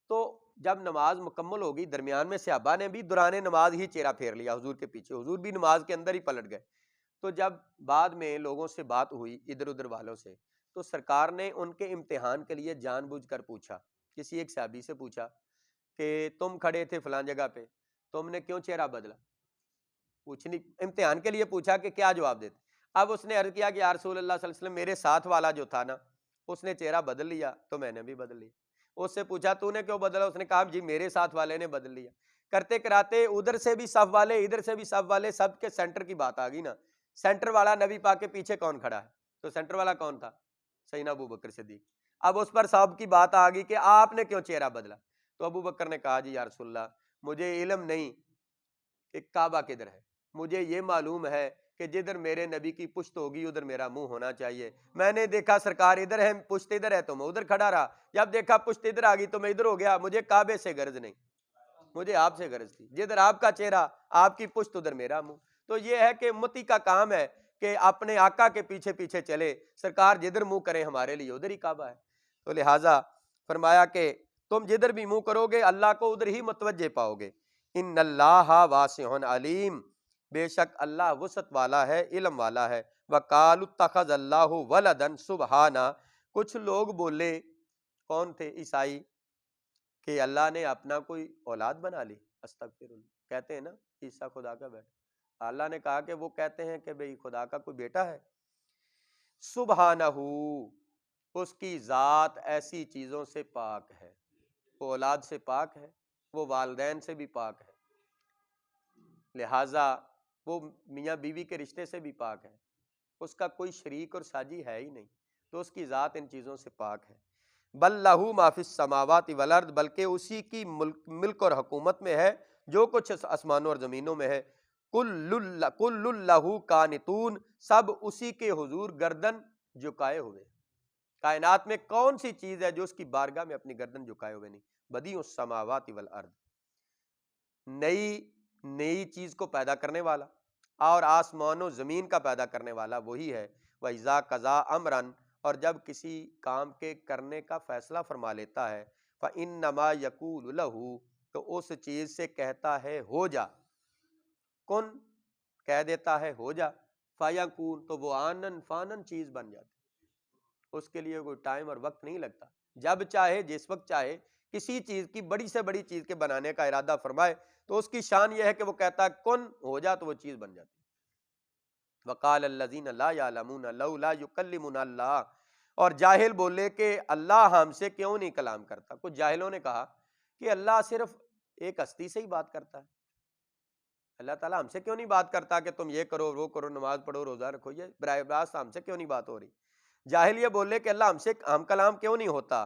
Speaker 1: تو جب نماز مکمل ہوگی درمیان میں صحابہ نے بھی دوران نماز ہی چہرہ پھیر لیا حضور کے پیچھے، حضور بھی نماز کے اندر ہی پلٹ گئے۔ تو جب بعد میں لوگوں سے بات ہوئی ادھر ادھر والوں سے، تو سرکار نے ان کے امتحان کے لیے جان بوجھ کر پوچھا، کسی ایک صحابی سے پوچھا کہ تم کھڑے تھے فلان جگہ پہ، تم نے کیوں چہرہ بدلا؟ پوچھنی امتحان کے لیے پوچھا کہ کیا جواب دیتے؟ اب اس نے عرض کیا کہ یا رسول اللہ صلی اللہ علیہ وسلم میرے ساتھ والا جو تھا نا اس نے چہرہ بدل لیا تو میں نے بھی بدل لیا۔ اس سے پوچھا تو نے کیوں بدلا؟ اس نے کہا جی میرے ساتھ والے نے بدل لیا۔ کرتے کراتے ادھر سے بھی صف والے ادھر سے بھی صف والے، سب کے سینٹر کی بات آ گئی نا، سینٹر والا نبی پاک کے پیچھے کون کھڑا ہے؟ تو سینٹر والا کون تھا؟ سیدنا ابو بکر صدیق۔ اب اس پر صاحب کی بات آ گئی کہ آپ نے کیوں چہرہ بدلا؟ تو ابو بکر نے کہا جی یا رسول اللہ مجھے علم نہیں کہ کعبہ کدھر ہے، مجھے یہ معلوم ہے کہ جدھر میرے نبی کی پشت ہوگی ادھر میرا منہ ہونا چاہیے، میں نے دیکھا سرکار ادھر ہے پشت ادھر ہے تو میں ادھر کھڑا رہا، جب دیکھا پشت ادھر آ گئی تو میں ادھر ہو گیا، مجھے کعبے سے غرض نہیں، مجھے آپ سے غرض تھی، جدھر آپ کا چہرہ آپ کی پشت ادھر میرا منہ۔ تو یہ ہے کہ امتی کا کام ہے کہ اپنے آقا کے پیچھے پیچھے چلے، سرکار جدھر منہ کریں ہمارے لیے ادھر ہی کعبہ ہے۔ تو لہٰذا فرمایا کہ تم جدھر بھی منہ کرو گے اللہ کو ادھر ہی متوجہ پاؤ گے۔ ان اللہ واسع علیم، بے شک اللہ وسعت والا ہے، علم والا ہے۔ وقالوا اتخذ اللہ ولدا سبحانہ، کچھ لوگ بولے، کون تھے؟ عیسائی، کہ اللہ نے اپنا کوئی اولاد بنا لی، استغفر اللہ، کہتے ہیں نا عیسیٰ خدا کا بیٹا، اللہ نے کہا کہ وہ کہتے ہیں کہ بھئی خدا کا کوئی بیٹا ہے۔ سبحانہ، اس کی ذات ایسی چیزوں سے پاک ہے، وہ اولاد سے پاک ہے، وہ والدین سے بھی پاک ہے، لہٰذا وہ میاں بیوی کے رشتے سے بھی پاک ہے، اس کا کوئی شریک اور ساجی ہے ہی نہیں، تو اس کی ذات ان چیزوں سے پاک ہے۔ بل لہ ما فی السماوات والارض، بلکہ اسی کی ملک اور حکومت میں ہے جو کچھ آسمانوں اور زمینوں میں ہے۔ کل لہ قانتون، سب اسی کے حضور گردن جھکائے ہوئے۔ کائنات میں کون سی چیز ہے جو اس کی بارگاہ میں اپنی گردن جھکائے ہوئے نہیں؟ بدیع السماوات والارض، نئی چیز کو پیدا کرنے والا اور آسمان و زمین کا پیدا کرنے والا وہی ہے۔ وَإِذَا قَضَىٰ أَمْرًا، اور جب کسی کام کے کرنے کا فیصلہ فرما لیتا ہے، فَإِنَّمَا يَقُولُ لَهُ، تو اس چیز سے کہتا ہے ہو جا، کن کہہ دیتا ہے ہو جا، فَيَكُونُ، تو وہ آنن فانن چیز بن جاتی، اس کے لیے کوئی ٹائم اور وقت نہیں لگتا، جب چاہے جس وقت چاہے کسی چیز کی بڑی سے بڑی چیز کے بنانے کا ارادہ فرمائے تو اس کی شان یہ ہے کہ وہ کہتا ہے کن ہو جا تو وہ چیز بن جاتی۔ وقال الذین لا یعلمون لولا یکلمنا اللہ، اور جاہل بولے کہ اللہ ہم سے کیوں نہیں کلام کرتا۔ کچھ جاہلوں نے کہا کہ اللہ صرف ایک ہستی سے ہی بات کرتا ہے، اللہ تعالیٰ ہم سے کیوں نہیں بات کرتا کہ تم یہ کرو وہ کرو، نماز پڑھو روزہ رکھو، یہ براہ راست ہم سے کیوں نہیں بات ہو رہی۔ جاہل یہ بولے کہ اللہ ہم کلام کیوں نہیں ہوتا،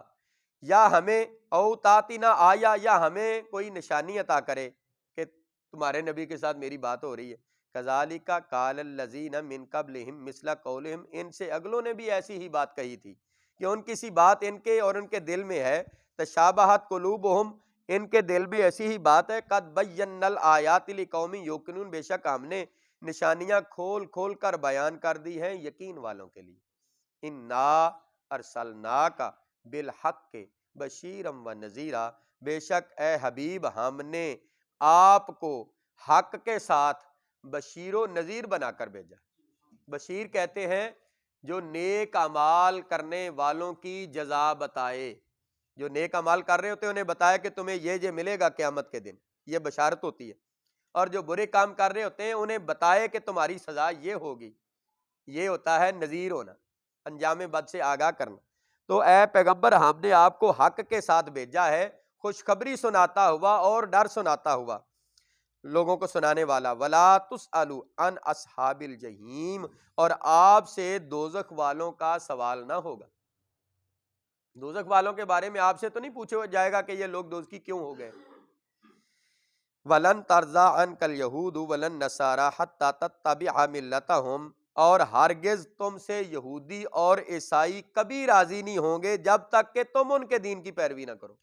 Speaker 1: یا ہمیں او تاتینا آیا، یا ہمیں کوئی نشانی عطا کرے کہ تمہارے نبی کے ساتھ میری بات ہو رہی ہے۔ کذالک قال الذین من قبلہم مثل قولہم، ان سے اگلوں نے بھی ایسی ہی بات کہی تھی کہ ان کسی بات ان کے اور ان کے دل میں ہے، تشابہت قلوبہم، ان کے دل میں ایسی ہی بات ہے، قد بینا الآیات لقوم یوقنون، بے شک ہم نے نشانیاں کھول کھول کر بیان کر دی ہیں یقین والوں کے لیے۔ انا ارسلناک بالحق بشیرا و نذیرا، بے شک اے حبیب ہم نے آپ کو حق کے ساتھ بشیر و نذیر بنا کر بھیجا۔ بشیر کہتے ہیں جو نیک اعمال کرنے والوں کی جزا بتائے، جو نیک اعمال کر رہے ہوتے ہیں انہیں بتایا کہ تمہیں یہ ملے گا قیامت کے دن، یہ بشارت ہوتی ہے، اور جو برے کام کر رہے ہوتے ہیں انہیں بتائے کہ تمہاری سزا یہ ہوگی، یہ ہوتا ہے نذیر ہونا، انجام بد سے آگاہ کرنا۔ تو اے پیغمبر ہم نے آپ کو حق کے ساتھ بھیجا ہے، خوشخبری سناتا ہوا اور ڈر سناتا ہوا، لوگوں کو سنانے والا۔ ولا تسألوا عن اصحاب الجحیم، اور آپ سے دوزخ والوں کا سوال نہ ہوگا، دوزخ والوں کے بارے میں آپ سے تو نہیں پوچھا جائے گا کہ یہ لوگ دوزخی کیوں ہو گئے۔ وَلَن تَرْضَىٰ عَنْكَ الْيَهُودُ وَلَا النَّصَارَىٰ حَتَّىٰ تَتَّبِعَ مِلَّتَهُمْ، اور ہرگز تم سے یہودی اور عیسائی کبھی راضی نہیں ہوں گے جب تک کہ تم ان کے دین کی پیروی نہ کرو۔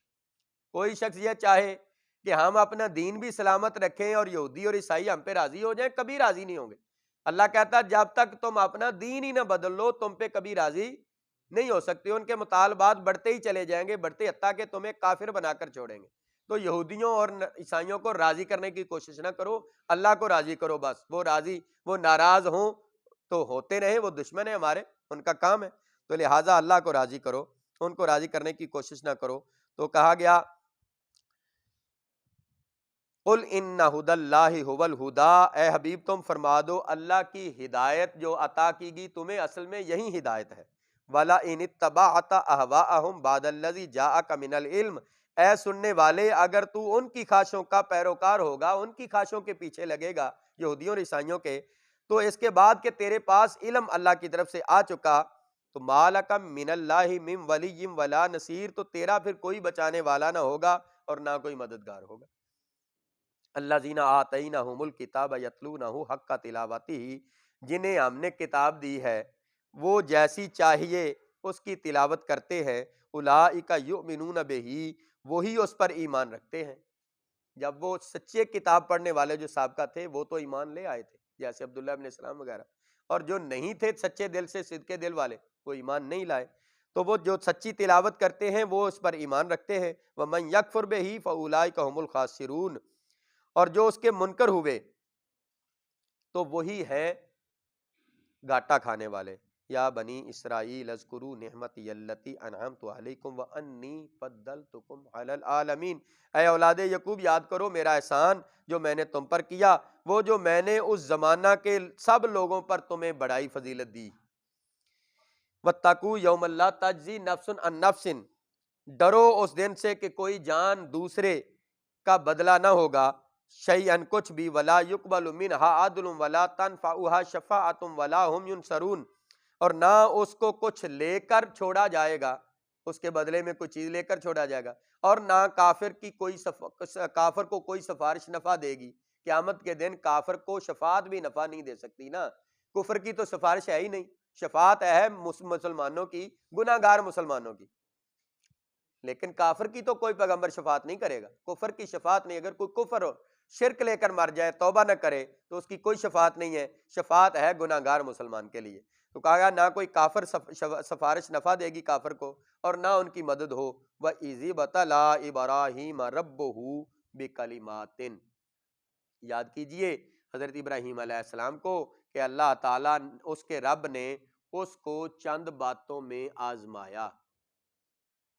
Speaker 1: کوئی شخص یہ چاہے کہ ہم اپنا دین بھی سلامت رکھیں اور یہودی اور عیسائی ہم پہ راضی ہو جائیں، کبھی راضی نہیں ہوں گے۔ اللہ کہتا جب تک تم اپنا دین ہی نہ بدل لو تم پہ کبھی راضی نہیں ہو سکتے۔ ان کے مطالبات بڑھتے ہی چلے جائیں گے، بڑھتے حتیٰ کہ تمہیں کافر بنا کر چھوڑیں گے۔ تو یہودیوں اور عیسائیوں کو راضی کرنے کی کوشش نہ کرو، اللہ کو راضی کرو، بس وہ راضی، وہ ناراض ہوں تو ہوتے رہیں، وہ دشمن ہیں ہمارے، ان کا کام ہے، تو لہٰذا اللہ کو راضی کرو، ان کو راضی کرنے کی کوشش نہ کرو۔ تو کہا گیا قل ان ھدی اللہ ھو الھدی، اے حبیب تم فرما دو اللہ کی ہدایت جو عطا کی گئی تمہیں اصل میں یہی ہدایت ہے۔ ولا ان اتبعت اہواءہم بعد الذی جاءک من العلم، اے سننے والے اگر تو ان کی خواہشوں کا پیروکار ہوگا، ان کی خواہشوں کے پیچھے لگے گا، یہودیوں اور عیسائیوں کے، تو اس کے بعد کہ تیرے پاس علم اللہ کی طرف سے آ چکا، تو مالک من اللہ من ولی ولا نصیر، تو تیرا پھر کوئی بچانے والا نہ ہوگا اور نہ کوئی مددگار ہوگا۔ الذین آتیناہم الکتاب یتلونہ حق تلاوتہ، جنہیں ہم نے کتاب دی ہے وہ جیسی چاہیے اس کی تلاوت کرتے ہیں، اولئک یؤمنون بہ، وہی اس پر ایمان رکھتے ہیں۔ جب وہ سچے کتاب پڑھنے والے جو سابقہ تھے وہ تو ایمان لے آئے تھے، جیسے عبداللہ ابن السلام وغیرہ، اور جو نہیں تھے سچے دل سے، صدقے دل والے، وہ ایمان نہیں لائے، تو وہ جو سچی تلاوت کرتے ہیں وہ اس پر ایمان رکھتے ہیں۔ وَمَن یکفر بہ فَأُولَئِکَ ہُمُ الْخَاسِرُونَ، اور جو اس کے منکر ہوئے تو وہی ہے گھاٹا کھانے والے۔ یا بنی اسرائیل اذکروا نعمتی التی انعمت علیکم وانی فضلتکم علی العالمین، اے اولاد یعقوب یاد کرو میرا احسان جو میں نے تم پر کیا، وہ جو میں نے اس زمانہ کے سب لوگوں پر تمہیں بڑائی فضیلت دی۔ واتقوا یوما لا تجزی نفس عن نفس، ڈرو اس دن سے کہ کوئی جان دوسرے کا بدلہ نہ ہوگا، شیئن کچھ بھی، ولا یقبل منہا عدل ولا تنفعها شفاعۃ ولا هم ینصرون، اور نہ اس کو کچھ لے کر چھوڑا جائے گا، اس کے بدلے میں کوئی چیز لے کر چھوڑا جائے گا، اور نہ کافر کی کافر کو کوئی سفارش نفع دے گی۔ قیامت کے دن کافر کو شفاعت بھی نفع نہیں دے سکتی نا، کفر کی تو سفارش ہے ہی نہیں، شفاعت ہے مسلمانوں کی، گناہ گار مسلمانوں کی، لیکن کافر کی تو کوئی پیغمبر شفاعت نہیں کرے گا، کفر کی شفاعت نہیں۔ اگر کوئی کفر ہو، شرک لے کر مر جائے، توبہ نہ کرے، تو اس کی کوئی شفاعت نہیں ہے، شفاعت ہے گناہ گار مسلمان کے لیے۔ تو کہا گیا نہ کوئی کافر سفارش نفع دے گی کافر کو، اور نہ ان کی مدد ہو۔ وَإِذِ ابْتَلَىٰ إِبْرَاهِيمَ رَبُّهُ بِكَلِمَاتٍ، یاد کیجئے حضرت ابراہیم علیہ السلام کو کہ اللہ تعالیٰ اس کے رب نے اس کو چند باتوں میں آزمایا۔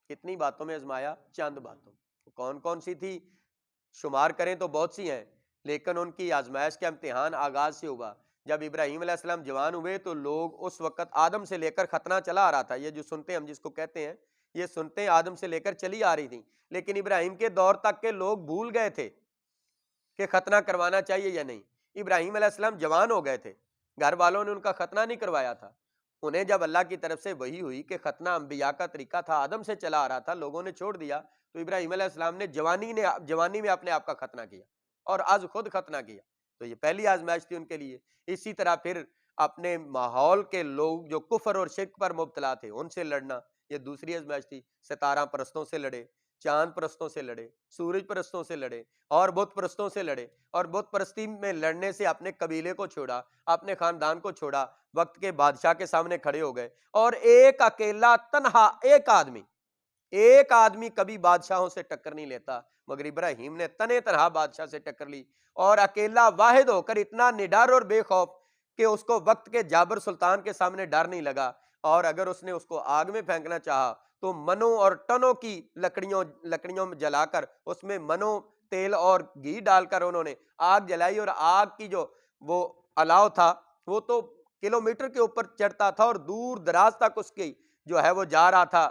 Speaker 1: کتنی باتوں میں آزمایا؟ چند باتوں۔ کون کون سی تھی؟ شمار کریں تو بہت سی ہیں، لیکن ان کی آزمائش کا امتحان آغاز سے ہوا جب ابراہیم علیہ السلام جوان ہوئے، تو لوگ اس وقت آدم سے لے کر ختنہ چلا آ رہا تھا، یہ جو سنتے ہم جس کو کہتے ہیں، یہ سنتے آدم سے لے کر چلی آ رہی تھیں، لیکن ابراہیم کے دور تک کے لوگ بھول گئے تھے کہ ختنہ کروانا چاہیے یا نہیں۔ ابراہیم علیہ السلام جوان ہو گئے تھے، گھر والوں نے ان کا ختنہ نہیں کروایا تھا، انہیں جب اللہ کی طرف سے وحی ہوئی کہ ختنہ انبیاء کا طریقہ تھا، آدم سے چلا آ رہا تھا، لوگوں نے چھوڑ دیا، تو ابراہیم علیہ السلام نے جوانی میں اپنے آپ کا ختنہ کیا اور آج خود ختنہ کیا۔ تو یہ پہلی آزمائش تھی ان کے لیے۔ اسی طرح پھر اپنے ماحول کے لوگ جو کفر اور شرک پر مبتلا تھے ان سے لڑنا، یہ دوسری آزمائش تھی۔ ستارہ پرستوں سے لڑے، چاند پرستوں سے لڑے، سورج پرستوں سے لڑے اور بت پرستوں سے لڑے، اور بت پرستی میں لڑنے سے اپنے قبیلے کو چھوڑا، اپنے خاندان کو چھوڑا، وقت کے بادشاہ کے سامنے کھڑے ہو گئے، اور ایک اکیلا تنہا ایک آدمی کبھی بادشاہوں سے ٹکر نہیں لیتا، مگر ابراہیم نے تنے تنہا بادشاہ سے ٹکر لی، اور اکیلا واحد ہو کر اتنا نڈر اور بے خوف کہ اس کو وقت کے جابر سلطان کے سامنے ڈر نہیں لگا، اور اگر اس نے اس کو آگ میں پھینکنا چاہا تو منوں اور ٹنوں کی لکڑیوں میں جلا کر، اس میں منوں تیل اور گھی ڈال کر انہوں نے آگ جلائی، اور آگ کی جو وہ الاؤ تھا وہ تو کلومیٹر کے اوپر چڑھتا تھا، اور دور دراز تک اس کی جو ہے وہ جا رہا تھا،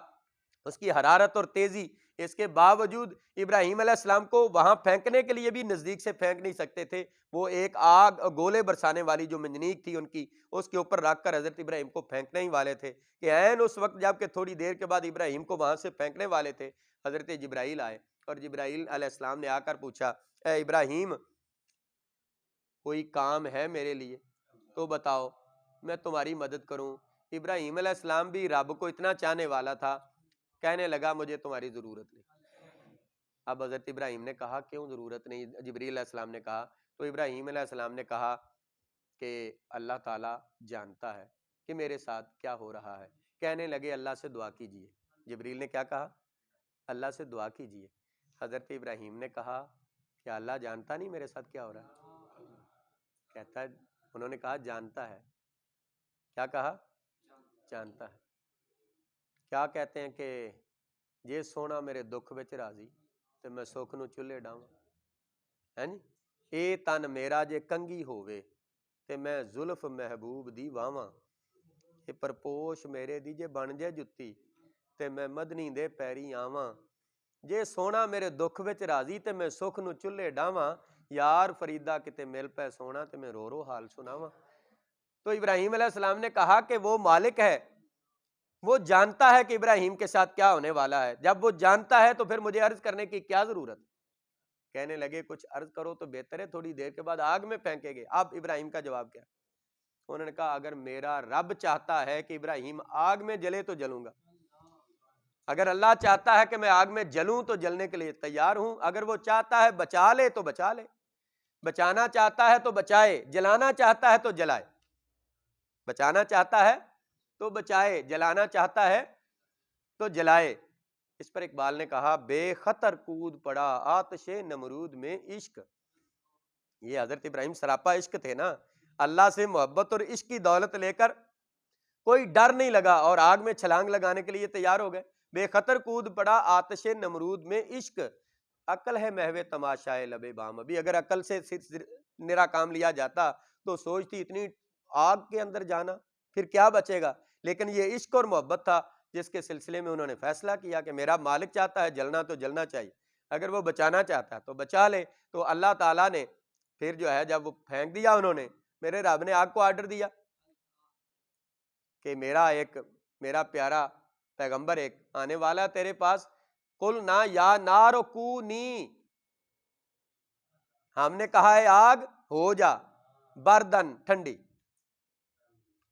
Speaker 1: اس کی حرارت اور تیزی۔ اس کے باوجود ابراہیم علیہ السلام کو وہاں پھینکنے کے لیے بھی نزدیک سے پھینک نہیں سکتے تھے، وہ ایک آگ گولے برسانے والی جو منجنیق تھی ان کی، اس کے اوپر رکھ کر حضرت ابراہیم کو پھینکنے ہی والے تھے، کہ عین اس وقت جب کہ تھوڑی دیر کے بعد ابراہیم کو وہاں سے پھینکنے والے تھے، حضرت جبرائیل آئے، اور جبرائیل علیہ السلام نے آ کر پوچھا، اے ابراہیم کوئی کام ہے میرے لیے تو بتاؤ، میں تمہاری مدد کروں۔ ابراہیم علیہ السلام بھی رب کو اتنا چاہنے والا تھا، کہنے لگا مجھے تمہاری ضرورت نہیں۔ اب حضرت ابراہیم نے کہا کیوں ضرورت نہیں؟ جبریل علیہ السلام نے کہا، تو ابراہیم علیہ السلام نے کہا کہ اللہ تعالیٰ جانتا ہے کہ میرے ساتھ کیا ہو رہا ہے۔ کہنے لگے اللہ سے دعا کیجئے۔ جبریل نے کیا کہا؟ اللہ سے دعا کیجئے۔ حضرت ابراہیم نے کہا کہ اللہ جانتا نہیں میرے ساتھ کیا ہو رہا ہے؟ کہتا ہے، انہوں نے کہا جانتا ہے۔ کیا کہا؟ جانتا ہے۔ کیا کہتے ہیں کہ جے سونا میرے دکھ وچ راضی تے میں سکھ نو چولہے ڈاواں، ہیں جی، اے تن میرا جے کنگھی ہووے تے میں زلف محبوب دی واواں، اے پرپوش میرے دی جے بن جے جتی تے میں مدنی دے پیری آواں، جے سونا میرے دکھ وچ راضی تے میں سکھ نو چولہے ڈاواں، یار فریدا کتے مل پے سونا تے میں رو رو حال سناواں۔ تو ابراہیم علیہ السلام نے کہا کہ وہ مالک ہے، وہ جانتا ہے کہ ابراہیم کے ساتھ کیا ہونے والا ہے، جب وہ جانتا ہے تو پھر مجھے عرض کرنے کی کیا ضرورت؟ کہنے لگے کچھ عرض کرو تو بہتر ہے، تھوڑی دیر کے بعد آگ میں پھینکے گے۔ اب ابراہیم کا جواب کیا؟ انہوں نے کہا اگر میرا رب چاہتا ہے کہ ابراہیم آگ میں جلے تو جلوں گا، اگر اللہ چاہتا ہے کہ میں آگ میں جلوں تو جلنے کے لیے تیار ہوں، اگر وہ چاہتا ہے بچا لے تو بچا لے، بچانا چاہتا ہے تو بچائے، جلانا چاہتا ہے تو جلائے، بچانا چاہتا ہے تو بچائے، جلانا چاہتا ہے تو جلائے۔ اس پر اقبال نے کہا بے خطر کود پڑا آتش نمرود میں عشق۔ یہ حضرت ابراہیم سراپا عشق تھے نا، اللہ سے محبت اور عشق کی دولت لے کر کوئی ڈر نہیں لگا اور آگ میں چھلانگ لگانے کے لیے تیار ہو گئے۔ بے خطر کود پڑا آتش نمرود میں عشق، عقل ہے محو تماشائے لبے بام۔ ابھی اگر عقل سے نرا کام لیا جاتا تو سوچتی اتنی آگ کے اندر جانا پھر کیا بچے گا، لیکن یہ عشق اور محبت تھا جس کے سلسلے میں انہوں نے فیصلہ کیا کہ میرا مالک چاہتا ہے جلنا تو جلنا چاہیے، اگر وہ بچانا چاہتا ہے تو بچا لے۔ تو اللہ تعالیٰ نے پھر جو ہے جب وہ پھینک دیا، انہوں نے، میرے رب نے آگ کو آرڈر دیا کہ میرا پیارا پیغمبر ایک آنے والا ہے تیرے پاس، قل نا یا نار کونی، ہم نے کہا ہے آگ ہو جا بردن، ٹھنڈی۔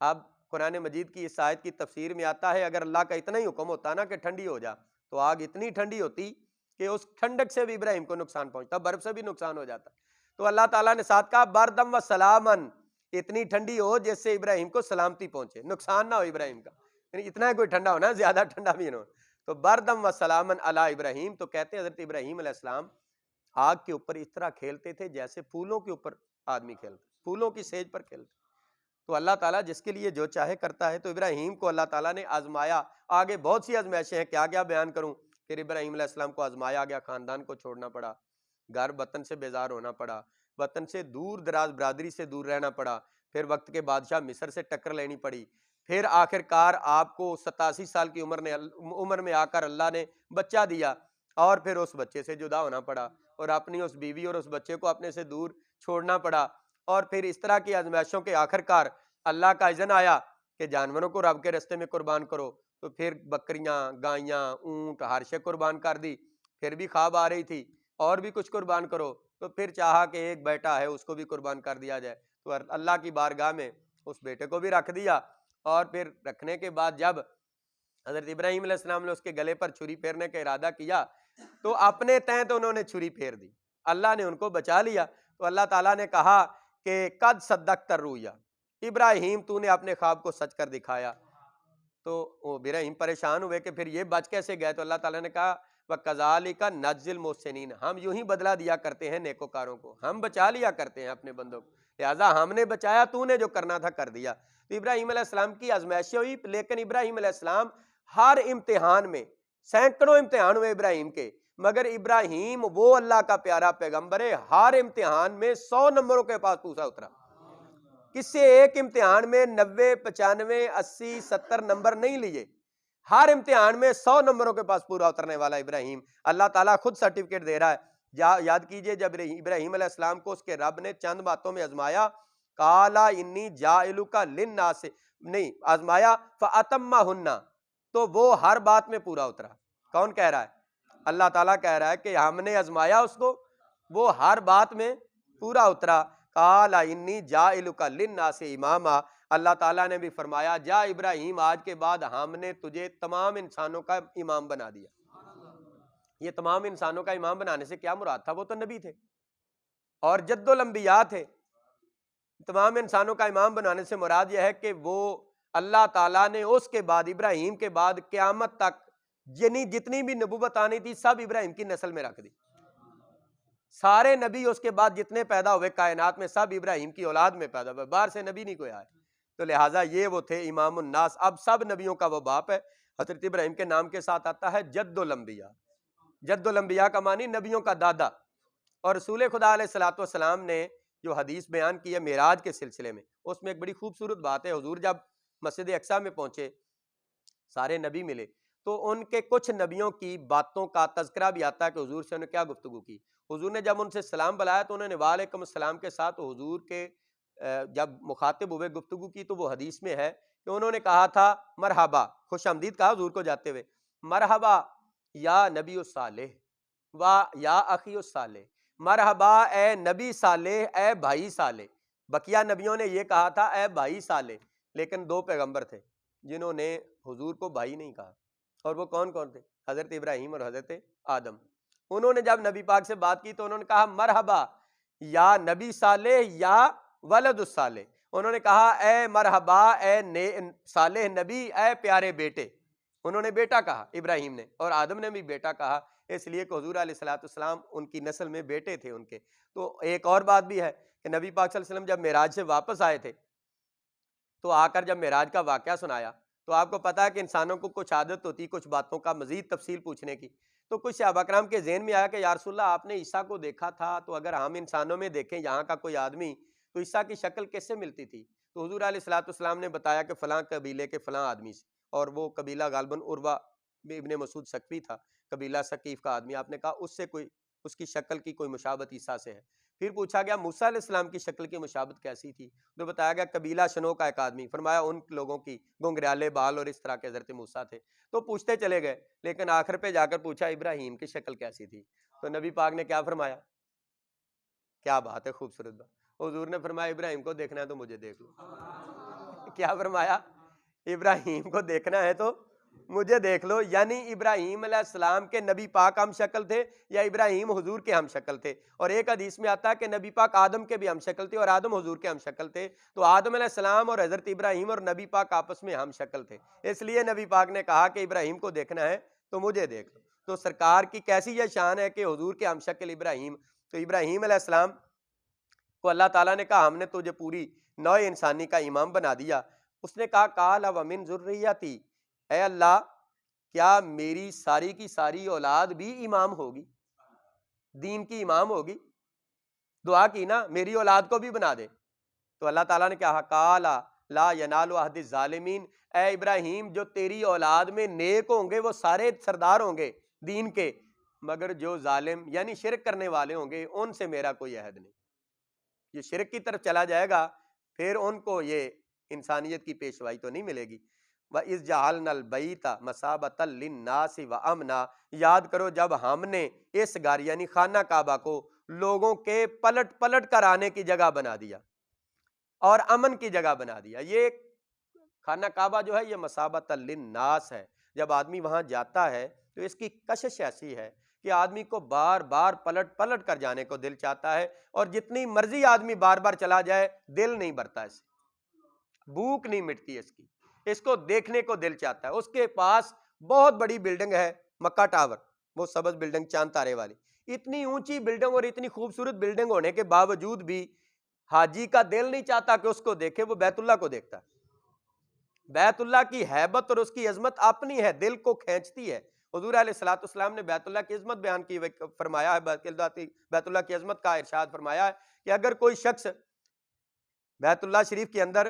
Speaker 1: اب قرآن مجید کی اس آیت کی تفسیر میں آتا ہے اگر اللہ کا اتنا ہی حکم ہوتا نا کہ ٹھنڈی ہو جا تو آگ اتنی ٹھنڈی ہوتی کہ اس ٹھنڈک سے بھی ابراہیم کو نقصان پہنچتا، برف سے بھی نقصان ہو جاتا۔ تو اللہ تعالیٰ نے ساتھ کہا بردم و سلامن، اتنی ٹھنڈی ہو جس سے ابراہیم کو سلامتی پہنچے، نقصان نہ ہو ابراہیم کا، یعنی اتنا کوئی ٹھنڈا ہونا، زیادہ ٹھنڈا بھی نہ ہو۔ تو بردم و سلامن علی ابراہیم، تو کہتے ہیں حضرت ابراہیم علیہ السلام آگ کے اوپر اس طرح کھیلتے تھے جیسے پھولوں کے اوپر آدمی کھیلتے، پھولوں کی سیج پر کھیلتے۔ تو اللہ تعالیٰ جس کے لیے جو چاہے کرتا ہے۔ تو ابراہیم کو اللہ تعالیٰ نے آزمایا، آگے بہت سی آزمائشیں ہیں، کیا کیا بیان کروں۔ پھر ابراہیم علیہ السلام کو آزمایا گیا، خاندان کو چھوڑنا پڑا، گھر وطن سے بیزار ہونا پڑا، وطن سے دور دراز برادری سے دور رہنا پڑا، پھر وقت کے بادشاہ مصر سے ٹکر لینی پڑی، پھر آخر کار آپ کو 87 سال کی عمر میں آ کر اللہ نے بچہ دیا، اور پھر اس بچے سے جدا ہونا پڑا، اور اپنی اس بیوی اور اس بچے کو اپنے سے دور چھوڑنا پڑا، اور پھر اس طرح کی آزمائشوں کے آخر کار اللہ کا اذن آیا کہ جانوروں کو رب کے رستے میں قربان کرو، تو پھر بکریاں، گائیاں، اونٹ، ہر شے قربان کر دی، پھر بھی خواب آ رہی تھی اور بھی کچھ قربان کرو، تو پھر چاہا کہ ایک بیٹا ہے اس کو بھی قربان کر دیا جائے، تو اللہ کی بارگاہ میں اس بیٹے کو بھی رکھ دیا، اور پھر رکھنے کے بعد جب حضرت ابراہیم علیہ السلام نے اس کے گلے پر چھری پھیرنے کا ارادہ کیا تو اپنے تئیں تو انہوں نے چھری پھیر دی، اللہ نے ان کو بچا لیا۔ تو اللہ تعالیٰ نے کہا کہ قد صدقت الرؤیا، ابراہیم تو نے اپنے خواب کو سچ کر دکھایا۔ تو وہ ابراہیم پریشان ہوئے کہ پھر یہ بچ کیسے گئے، تو اللہ تعالیٰ نے کہا وَكَذَلِكَ نَجْزِي الْمُحْسِنِينَ، ہم یوں ہی بدلہ دیا کرتے ہیں نیکوکاروں کو، ہم بچا لیا کرتے ہیں اپنے بندوں کو، لہٰذا ہم نے بچایا، تو نے جو کرنا تھا کر دیا۔ تو ابراہیم علیہ السلام کی آزمائشیں ہوئی، لیکن ابراہیم علیہ السلام ہر امتحان میں، سینکڑوں امتحان ہوئے ابراہیم کے، مگر ابراہیم وہ اللہ کا پیارا پیغمبر ہے، ہر امتحان میں 100 نمبروں کے پاس پوچھا اترا، کسی ایک امتحان میں 90 95 80 70 نمبر نہیں لیے، ہر امتحان میں 100 نمبروں کے پاس پورا اترنے والا ابراہیم، اللہ تعالیٰ خود سرٹیفکیٹ دے رہا ہے۔ یاد کیجئے جب ابراہیم علیہ السلام کو اس کے رب نے چند باتوں میں آزمایا، قَالَ إِنِّي جَاعِلُكَ لِلنَّاسِ، نہیں آزمایا فَأَتَمَّهُنَّ، تو وہ ہر بات میں پورا اترا۔ کون کہہ رہا ہے؟ اللہ تعالیٰ کہہ رہا ہے کہ ہم نے آزمایا اس کو، وہ ہر بات میں پورا اترا۔ قال انی جاعلک للناس اماما، اللہ تعالیٰ نے بھی فرمایا جا ابراہیم آج کے بعد ہم نے تجھے تمام انسانوں کا امام بنا دیا۔ یہ تمام انسانوں کا امام بنانے سے کیا مراد تھا؟ وہ تو نبی تھے اور جد الانبیاء تھے۔ تمام انسانوں کا امام بنانے سے مراد یہ ہے کہ وہ اللہ تعالیٰ نے اس کے بعد، ابراہیم کے بعد قیامت تک یعنی جتنی بھی نبوت آنی تھی سب ابراہیم کی نسل میں رکھ دی۔ سارے نبی اس کے بعد جتنے پیدا ہوئے کائنات میں سب ابراہیم کی اولاد میں پیدا ہوئے، باہر سے نبی نہیں کوئی آئے، تو لہٰذا یہ وہ تھے امام الناس۔ اب سب نبیوں کا وہ باپ ہے، حضرت ابراہیم کے نام کے ساتھ آتا ہے جد الانبیاء۔ جد الانبیاء کا معنی نبیوں کا دادا۔ اور رسول خدا علیہ الصلوۃ والسلام نے جو حدیث بیان کی ہے معراج کے سلسلے میں، اس میں ایک بڑی خوبصورت بات ہے۔ حضور جب مسجد اقصیٰ میں پہنچے، سارے نبی ملے، تو ان کے کچھ نبیوں کی باتوں کا تذکرہ بھی آتا ہے کہ حضور سے انہوں نے کیا گفتگو کی۔ حضور نے جب ان سے سلام بلایا تو انہوں نے وعلیکم السلام کے ساتھ حضور کے جب مخاطب ہوئے گفتگو کی، تو وہ حدیث میں ہے کہ انہوں نے کہا تھا مرحبا، خوش آمدید کہا حضور کو جاتے ہوئے، مرحبا یا نبی الصالح و یا اخی الصالح، مرحبا اے نبی صالح، اے بھائی صالح۔ بقیہ نبیوں نے یہ کہا تھا اے بھائی صالح، لیکن دو پیغمبر تھے جنہوں نے حضور کو بھائی نہیں کہا، اور وہ کون کون تھے؟ حضرت ابراہیم اور حضرت آدم۔ انہوں نے جب نبی پاک سے بات کی تو انہوں نے کہا مرحبا یا نبی صالح یا ولد الصالح، انہوں نے کہا اے مرحبا اے صالح نبی، اے پیارے بیٹے۔ انہوں نے بیٹا کہا ابراہیم نے، اور آدم نے بھی بیٹا کہا، اس لیے کہ حضور علیہ الصلوۃ والسلام ان کی نسل میں بیٹے تھے ان کے۔ تو ایک اور بات بھی ہے کہ نبی پاک صلی اللہ علیہ وسلم جب معراج سے واپس آئے تھے تو آ کر جب معراج کا واقعہ سنایا، تو آپ کو پتا ہے کہ انسانوں کو کچھ عادت ہوتی کچھ باتوں کا مزید تفصیل پوچھنے کی، تو کچھ صحابہ کرام کے ذہن میں آیا کہ یا رسول اللہ آپ نے عیسیٰ کو دیکھا تھا، تو اگر ہم انسانوں میں دیکھیں یہاں کا کوئی آدمی تو عیسیٰ کی شکل کیسے ملتی تھی؟ تو حضور علیہ الصلوۃ والسلام نے بتایا کہ فلاں قبیلے کے فلاں آدمی سے، اور وہ قبیلہ غالباً عروہ ابن مسعود ثقفی تھا، قبیلہ ثقیف کا آدمی، آپ نے کہا اس سے کوئی، اس کی شکل کی کوئی مشابہت عیسیٰ سے ہے۔ پھر پوچھا گیا موسیٰ علیہ السلام کی شکل کی مشابہت کیسی تھی؟ تو بتایا گیا قبیلہ شنو کا ایک آدمی، فرمایا ان لوگوں کی گنگریالے بال اور اس طرح کے حضرت موسیٰ تھے۔ تو پوچھتے چلے گئے، لیکن آخر پہ جا کر پوچھا ابراہیم کی شکل کیسی تھی؟ تو نبی پاک نے کیا فرمایا؟ کیا بات ہے، خوبصورت بات، حضور نے فرمایا ابراہیم کو دیکھنا ہے تو مجھے دیکھ لو۔ کیا فرمایا؟ ابراہیم کو دیکھنا ہے تو مجھے دیکھ لو، یعنی ابراہیم علیہ السلام کے نبی پاک ہم شکل تھے یا ابراہیم حضور کے ہم شکل تھے؟ اور ایک حدیث میں آتا ہے کہ نبی پاک آدم کے بھی ہم شکل تھے اور آدم حضور کے ہم شکل تھے، تو آدم علیہ السلام اور حضرت ابراہیم اور نبی پاک آپس میں ہم شکل تھے، اس لیے نبی پاک نے کہا کہ ابراہیم کو دیکھنا ہے تو مجھے دیکھ لو۔ تو سرکار کی کیسی یہ شان ہے کہ حضور کے ہم شکل ابراہیم، تو ابراہیم علیہ السلام کو اللہ تعالیٰ نے کہا ہم نے تجھے پوری نوع انسانی کا امام بنا دیا۔ اس نے کہا قال ومن ذریتی، اے اللہ کیا میری ساری کی ساری اولاد بھی امام ہوگی، دین کی امام ہوگی؟ دعا کی نا میری اولاد کو بھی بنا دے۔ تو اللہ تعالیٰ نے کہا قال لا ینال عہد الظالمین، اے ابراہیم جو تیری اولاد میں نیک ہوں گے وہ سارے سردار ہوں گے دین کے، مگر جو ظالم یعنی شرک کرنے والے ہوں گے ان سے میرا کوئی عہد نہیں۔ یہ شرک کی طرف چلا جائے گا پھر ان کو یہ انسانیت کی پیشوائی تو نہیں ملے گی۔ وَإِذْ جَعَلْنَا الْبَيْتَ مَثَابَةً لِلنَّاسِ وَأَمْنًا، یاد کرو جب ہم نے اس گھر یعنی خانہ کعبہ کو لوگوں کے پلٹ پلٹ کر آنے کی جگہ بنا دیا اور امن کی جگہ بنا دیا۔ یہ خانہ کعبہ جو ہے یہ مثابۃ للناس ہے، جب آدمی وہاں جاتا ہے تو اس کی کشش ایسی ہے کہ آدمی کو بار بار پلٹ پلٹ کر جانے کو دل چاہتا ہے، اور جتنی مرضی آدمی بار بار چلا جائے دل نہیں بھرتا، اس بھوک نہیں مٹتی اس کی، اس کو دیکھنے کو دل چاہتا ہے۔ اس کے پاس بہت بڑی بلڈنگ ہے، مکہ ٹاور، وہ سبز بلڈنگ چاند تارے والی، اتنی اونچی بلڈنگ اور اتنی خوبصورت بلڈنگ ہونے کے باوجود بھی حاجی کا دل نہیں چاہتا کہ اس کو دیکھے، وہ بیت اللہ کو دیکھتا ہے۔ بیت اللہ کی ہیبت اور اس کی عظمت اپنی ہے، دل کو کھینچتی ہے۔ حضور علیہ الصلوۃ والسلام نے بیت اللہ کی عظمت بیان کی، فرمایا ہے بیت اللہ کی عظمت کا ارشاد فرمایا ہے کہ اگر کوئی شخص بیت اللہ شریف کے اندر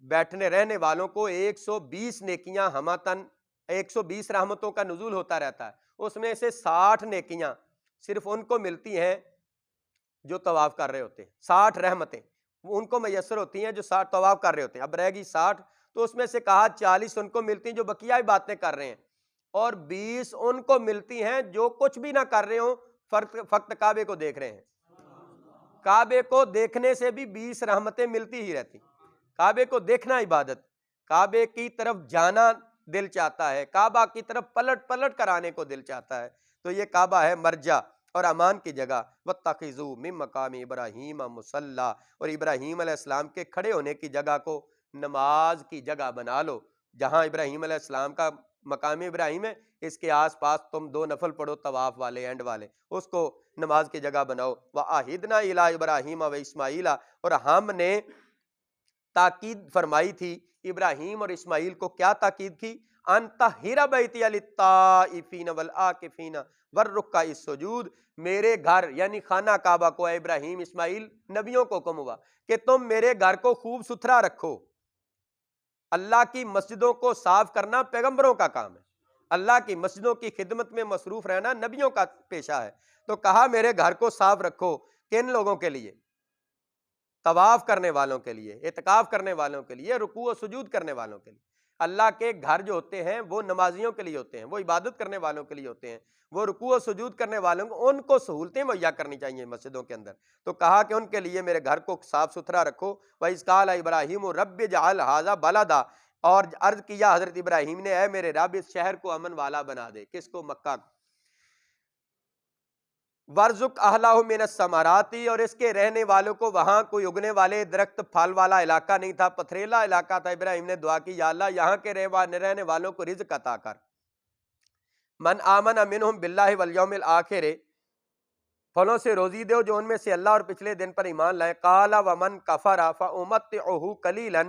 Speaker 1: بیٹھنے رہنے والوں کو 120 نیکیاں ہمتن 120 رحمتوں کا نزول ہوتا رہتا ہے، اس میں سے 60 نیکیاں صرف ان کو ملتی ہیں جو طواف کر رہے ہوتے ہیں، 60 رحمتیں ان کو میسر ہوتی ہیں جو 60 طواف کر رہے ہوتے ہیں۔ اب رہ گئی 60، تو اس میں سے کہا 40 ان کو ملتی ہیں جو بقیہ باتیں کر رہے ہیں، اور 20 ان کو ملتی ہیں جو کچھ بھی نہ کر رہے ہوں، فقط کعبے کو دیکھ رہے ہیں۔ کعبے کو دیکھنے سے بھی 20 رحمتیں ملتی ہی رہتی۔ کعبے کو دیکھنا عبادت، کعبے کی طرف جانا دل چاہتا ہے، کعبہ کی طرف پلٹ پلٹ کر آنے کو دل چاہتا ہے، تو یہ کعبہ ہے مرجع اور امان کی جگہ۔ وَاتَّخِذُوا مِن مَّقَامِ إِبْرَاهِيمَ مُصَلًّى، اور ابراہیم علیہ السلام کے کھڑے ہونے کی جگہ کو نماز کی جگہ بنا لو۔ جہاں ابراہیم علیہ السلام کا مقام ابراہیم ہے، اس کے آس پاس تم 2 نفل پڑھو طواف والے، اینڈ والے، اس کو نماز کی جگہ بناؤ۔ وَعَهِدْنَا إِلَىٰ إِبْرَاهِيمَ وَإِسْمَاعِيلَ، اور ہم نے تاکید فرمائی تھی ابراہیم اور اسماعیل کو، کیا تاکید کی؟ ان طہر بیتی للطائفین والعاکفین والرکع السجود، میرے گھر یعنی خانہ کعبہ کو، اے ابراہیم اسماعیل، نبیوں کو حکم ہوا کہ تم میرے گھر کو خوب ستھرا رکھو۔ اللہ کی مسجدوں کو صاف کرنا پیغمبروں کا کام ہے، اللہ کی مسجدوں کی خدمت میں مصروف رہنا نبیوں کا پیشہ ہے۔ تو کہا میرے گھر کو صاف رکھو، کن لوگوں کے لیے؟ طواف کرنے والوں کے لیے، اعتکاف کرنے والوں کے لیے، رکوع و سجود کرنے والوں کے لیے۔ اللہ کے گھر جو ہوتے ہیں وہ نمازیوں کے لیے ہوتے ہیں، وہ عبادت کرنے والوں کے لیے ہوتے ہیں، وہ رکوع و سجود کرنے والوں کو، ان کو سہولتیں مہیا کرنی چاہیے مسجدوں کے اندر۔ تو کہا کہ ان کے لیے میرے گھر کو صاف ستھرا رکھو۔ وَإِذْ قَالَ إِبْرَاهِيمُ رَبِّ اجْعَلْ هَٰذَا بَلَدًا، اور عرض کیا حضرت ابراہیم نے، اے میرے رب اس شہر کو امن والا بنا دے۔ کس کو؟ مکہ کو۔ وَارْزُقْ أَهْلَهُ مِنَ الثَّمَرَاتِ، اور اس کے رہنے والوں کو، وہاں کوئی اگنے والے درخت پھل والا علاقہ نہیں تھا، پتھریلا علاقہ تھا۔ ابراہیم نے دعا کی، یا اللہ یہاں کے رہنے والوں کو رزق عطا کر۔ من آمن منہم باللہ والیوم الآخر، پھلوں سے روزی دو جو ان میں سے اللہ اور پچھلے دن پر ایمان لائے۔ قال ومن کفر فأمتعہ قلیلا،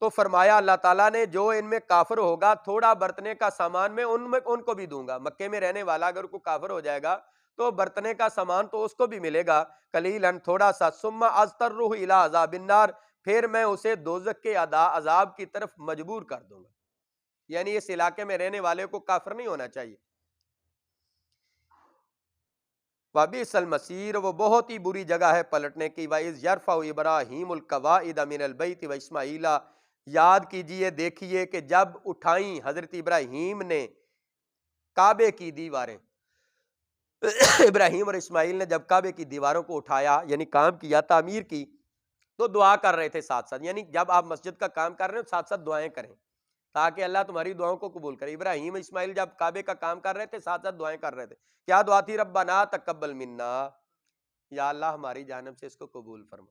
Speaker 1: تو فرمایا اللہ تعالیٰ نے جو ان میں کافر ہوگا تھوڑا برتنے کا سامان میں ان کو بھی دوں گا۔ مکے میں رہنے والا اگر کوئی کافر ہو جائے گا تو برتنے کا سامان تو اس کو بھی ملے گا، قلیلا تھوڑا سا، ثم اضطرہ الی عذاب النار، پھر میں اسے دوزخ کے عذاب کی طرف مجبور کر دوں گا۔ یعنی اس علاقے میں رہنے والے کو کافر نہیں ہونا چاہیے۔ وَبِئْسَ الْمَصِيرُ، وہ بہت ہی بری جگہ ہے پلٹنے کی۔ وَإِذْ يَرْفَعُ إِبْرَاهِيمُ الْقَوَاعِدَ مِنَ الْبَيْتِ وَإِسْمَاعِيلَ، یاد کیجئے، دیکھیے کہ جب اٹھائیں حضرت ابراہیم نے کعبے کی دیواریں، ابراہیم اور اسماعیل نے جب کعبے کی دیواروں کو اٹھایا، یعنی کام کیا، تعمیر کی، تو دعا کر رہے تھے ساتھ ساتھ۔ یعنی جب آپ مسجد کا کام کر رہے ہیں ساتھ ساتھ دعائیں کریں تاکہ اللہ تمہاری دعاؤں کو قبول کرے۔ ابراہیم اسماعیل جب کعبے کا کام کر رہے تھے ساتھ ساتھ دعائیں کر رہے تھے۔ کیا دعا تھی؟ ربنا تقبل منا، یا اللہ ہماری جانب سے اس کو قبول فرما۔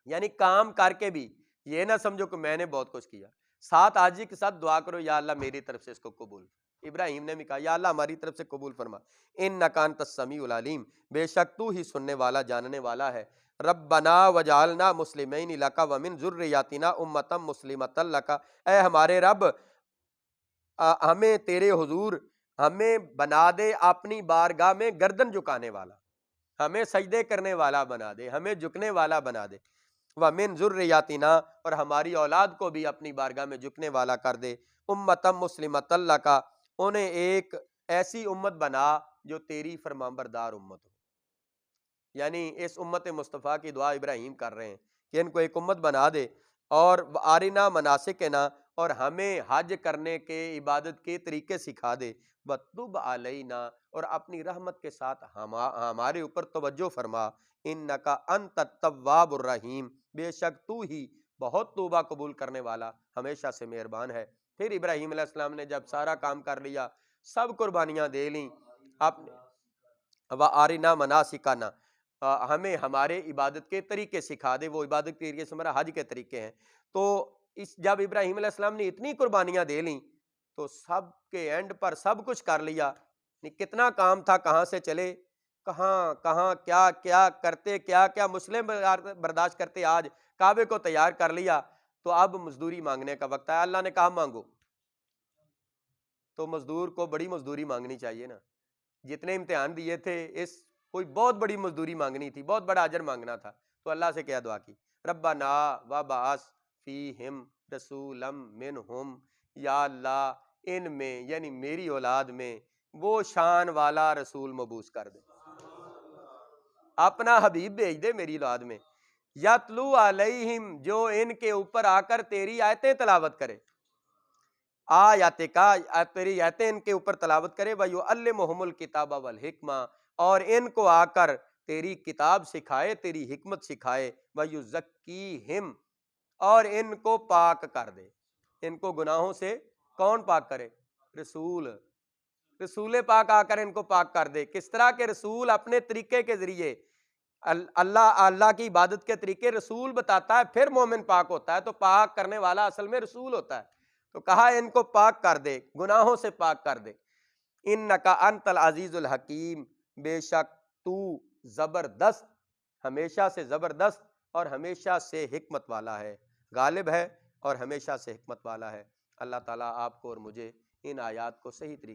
Speaker 1: یعنی کام کر کے بھی یہ نہ سمجھو کہ میں نے بہت کچھ کیا، ساتھ عاجزی کے ساتھ دعا کرو، یا اللہ میری طرف سے اس کو قبول۔ ابراہیم نے بھی کہا یا اللہ ہماری طرف سے قبول فرما۔ انک انت السمیع العلیم، بے شک تو ہی سننے والا جاننے والا ہے۔ ربنا وجعلنا مسلمین لک ومن ذریاتنا امۃ مسلمۃ لک، اے ہمارے رب ہمیں تیرے حضور، ہمیں بنا دے اپنی بارگاہ میں گردن جھکانے والا، ہمیں سجدے کرنے والا بنا دے، ہمیں جھکنے والا بنا دے۔ وَمِن ذُرِّيَّاتِنَا، اور ہماری اولاد کو بھی اپنی بارگاہ میں جھکنے والا کر دے۔ اُمَّةً مُسْلِمَةً لَكَ، انہیں ایک ایسی امت بنا جو تیری فرمانبردار امت ہو۔ یعنی اس امت مصطفیٰ کی دعا ابراہیم کر رہے ہیں کہ ان کو ایک امت بنا دے۔ اور آرنا مناسکنا، اور ہمیں حج کرنے کے عبادت کے طریقے سکھا دے، وَتُبْ عَلَيْنَا اور اپنی رحمت کے ساتھ ہمارے اوپر توجہ فرما، اِنَّکَ أَنْتَ التَّوَّابُ الرَّحِيمُ بے شک تو ہی بہت توبہ قبول کرنے والا ہمیشہ سے مہربان ہے۔ پھر ابراہیم علیہ السلام نے جب سارا کام کر لیا، سب قربانیاں دے لیں، اپنے وَأَرِنَا مَنَاسِکَنَا ہمیں ہمارے عبادت کے طریقے سکھا دے، وہ عبادت کے طریقے سے ہمارا حج کے طریقے ہیں۔ تو جب ابراہیم علیہ السلام نے اتنی قربانیاں دے لیں تو سب کے اینڈ پر سب کچھ کر لیا، کتنا کام تھا، کہاں سے چلے، کہاں کہاں کیا کیا کرتے، کیا کیا مسلم برداشت کرتے، آج کعبے کو تیار کر لیا تو اب مزدوری مانگنے کا وقت ہے۔ اللہ نے کہا مانگو، تو مزدور کو بڑی مزدوری مانگنی چاہیے نا، جتنے امتحان دیے تھے اس کوئی بہت بڑی مزدوری مانگنی تھی، بہت بڑا اجر مانگنا تھا، تو اللہ سے کیا دعا کی، ربنا وبعث فیہم رسولا منہم، یا اللہ ان میں یعنی میری اولاد میں وہ شان والا رسول مبعوث کر دے، اپنا حبیب بھیج دے میری اولاد میں، یتلو علیہم جو ان کے اوپر آ کر تیری آیتیں تلاوت کرے، آیات کا تیری آیتیں ان کے اوپر تلاوت کرے، وَيُعَلِّمُهُمُ الْكِتَابَ وَالْحِکْمَةَ اور ان کو آ کر تیری کتاب سکھائے، تیری حکمت سکھائے، وَيُزَكِّيهِمْ اور ان کو پاک کر دے۔ ان کو گناہوں سے کون پاک کرے؟ رسول، رسول پاک آ کر ان کو پاک کر دے۔ کس طرح کے رسول؟ اپنے طریقے کے ذریعے، اللہ کی عبادت کے طریقے رسول بتاتا ہے، پھر مومن پاک ہوتا ہے، تو پاک کرنے والا اصل میں رسول ہوتا ہے۔ تو کہا ان کو پاک کر دے، گناہوں سے پاک کر دے، انکا انت العزیز الحکیم بے شک تو زبردست، ہمیشہ سے زبردست اور ہمیشہ سے حکمت والا ہے، غالب ہے اور ہمیشہ سے حکمت والا ہے۔ اللہ تعالیٰ آپ کو اور مجھے ان آیات کو صحیح طریقے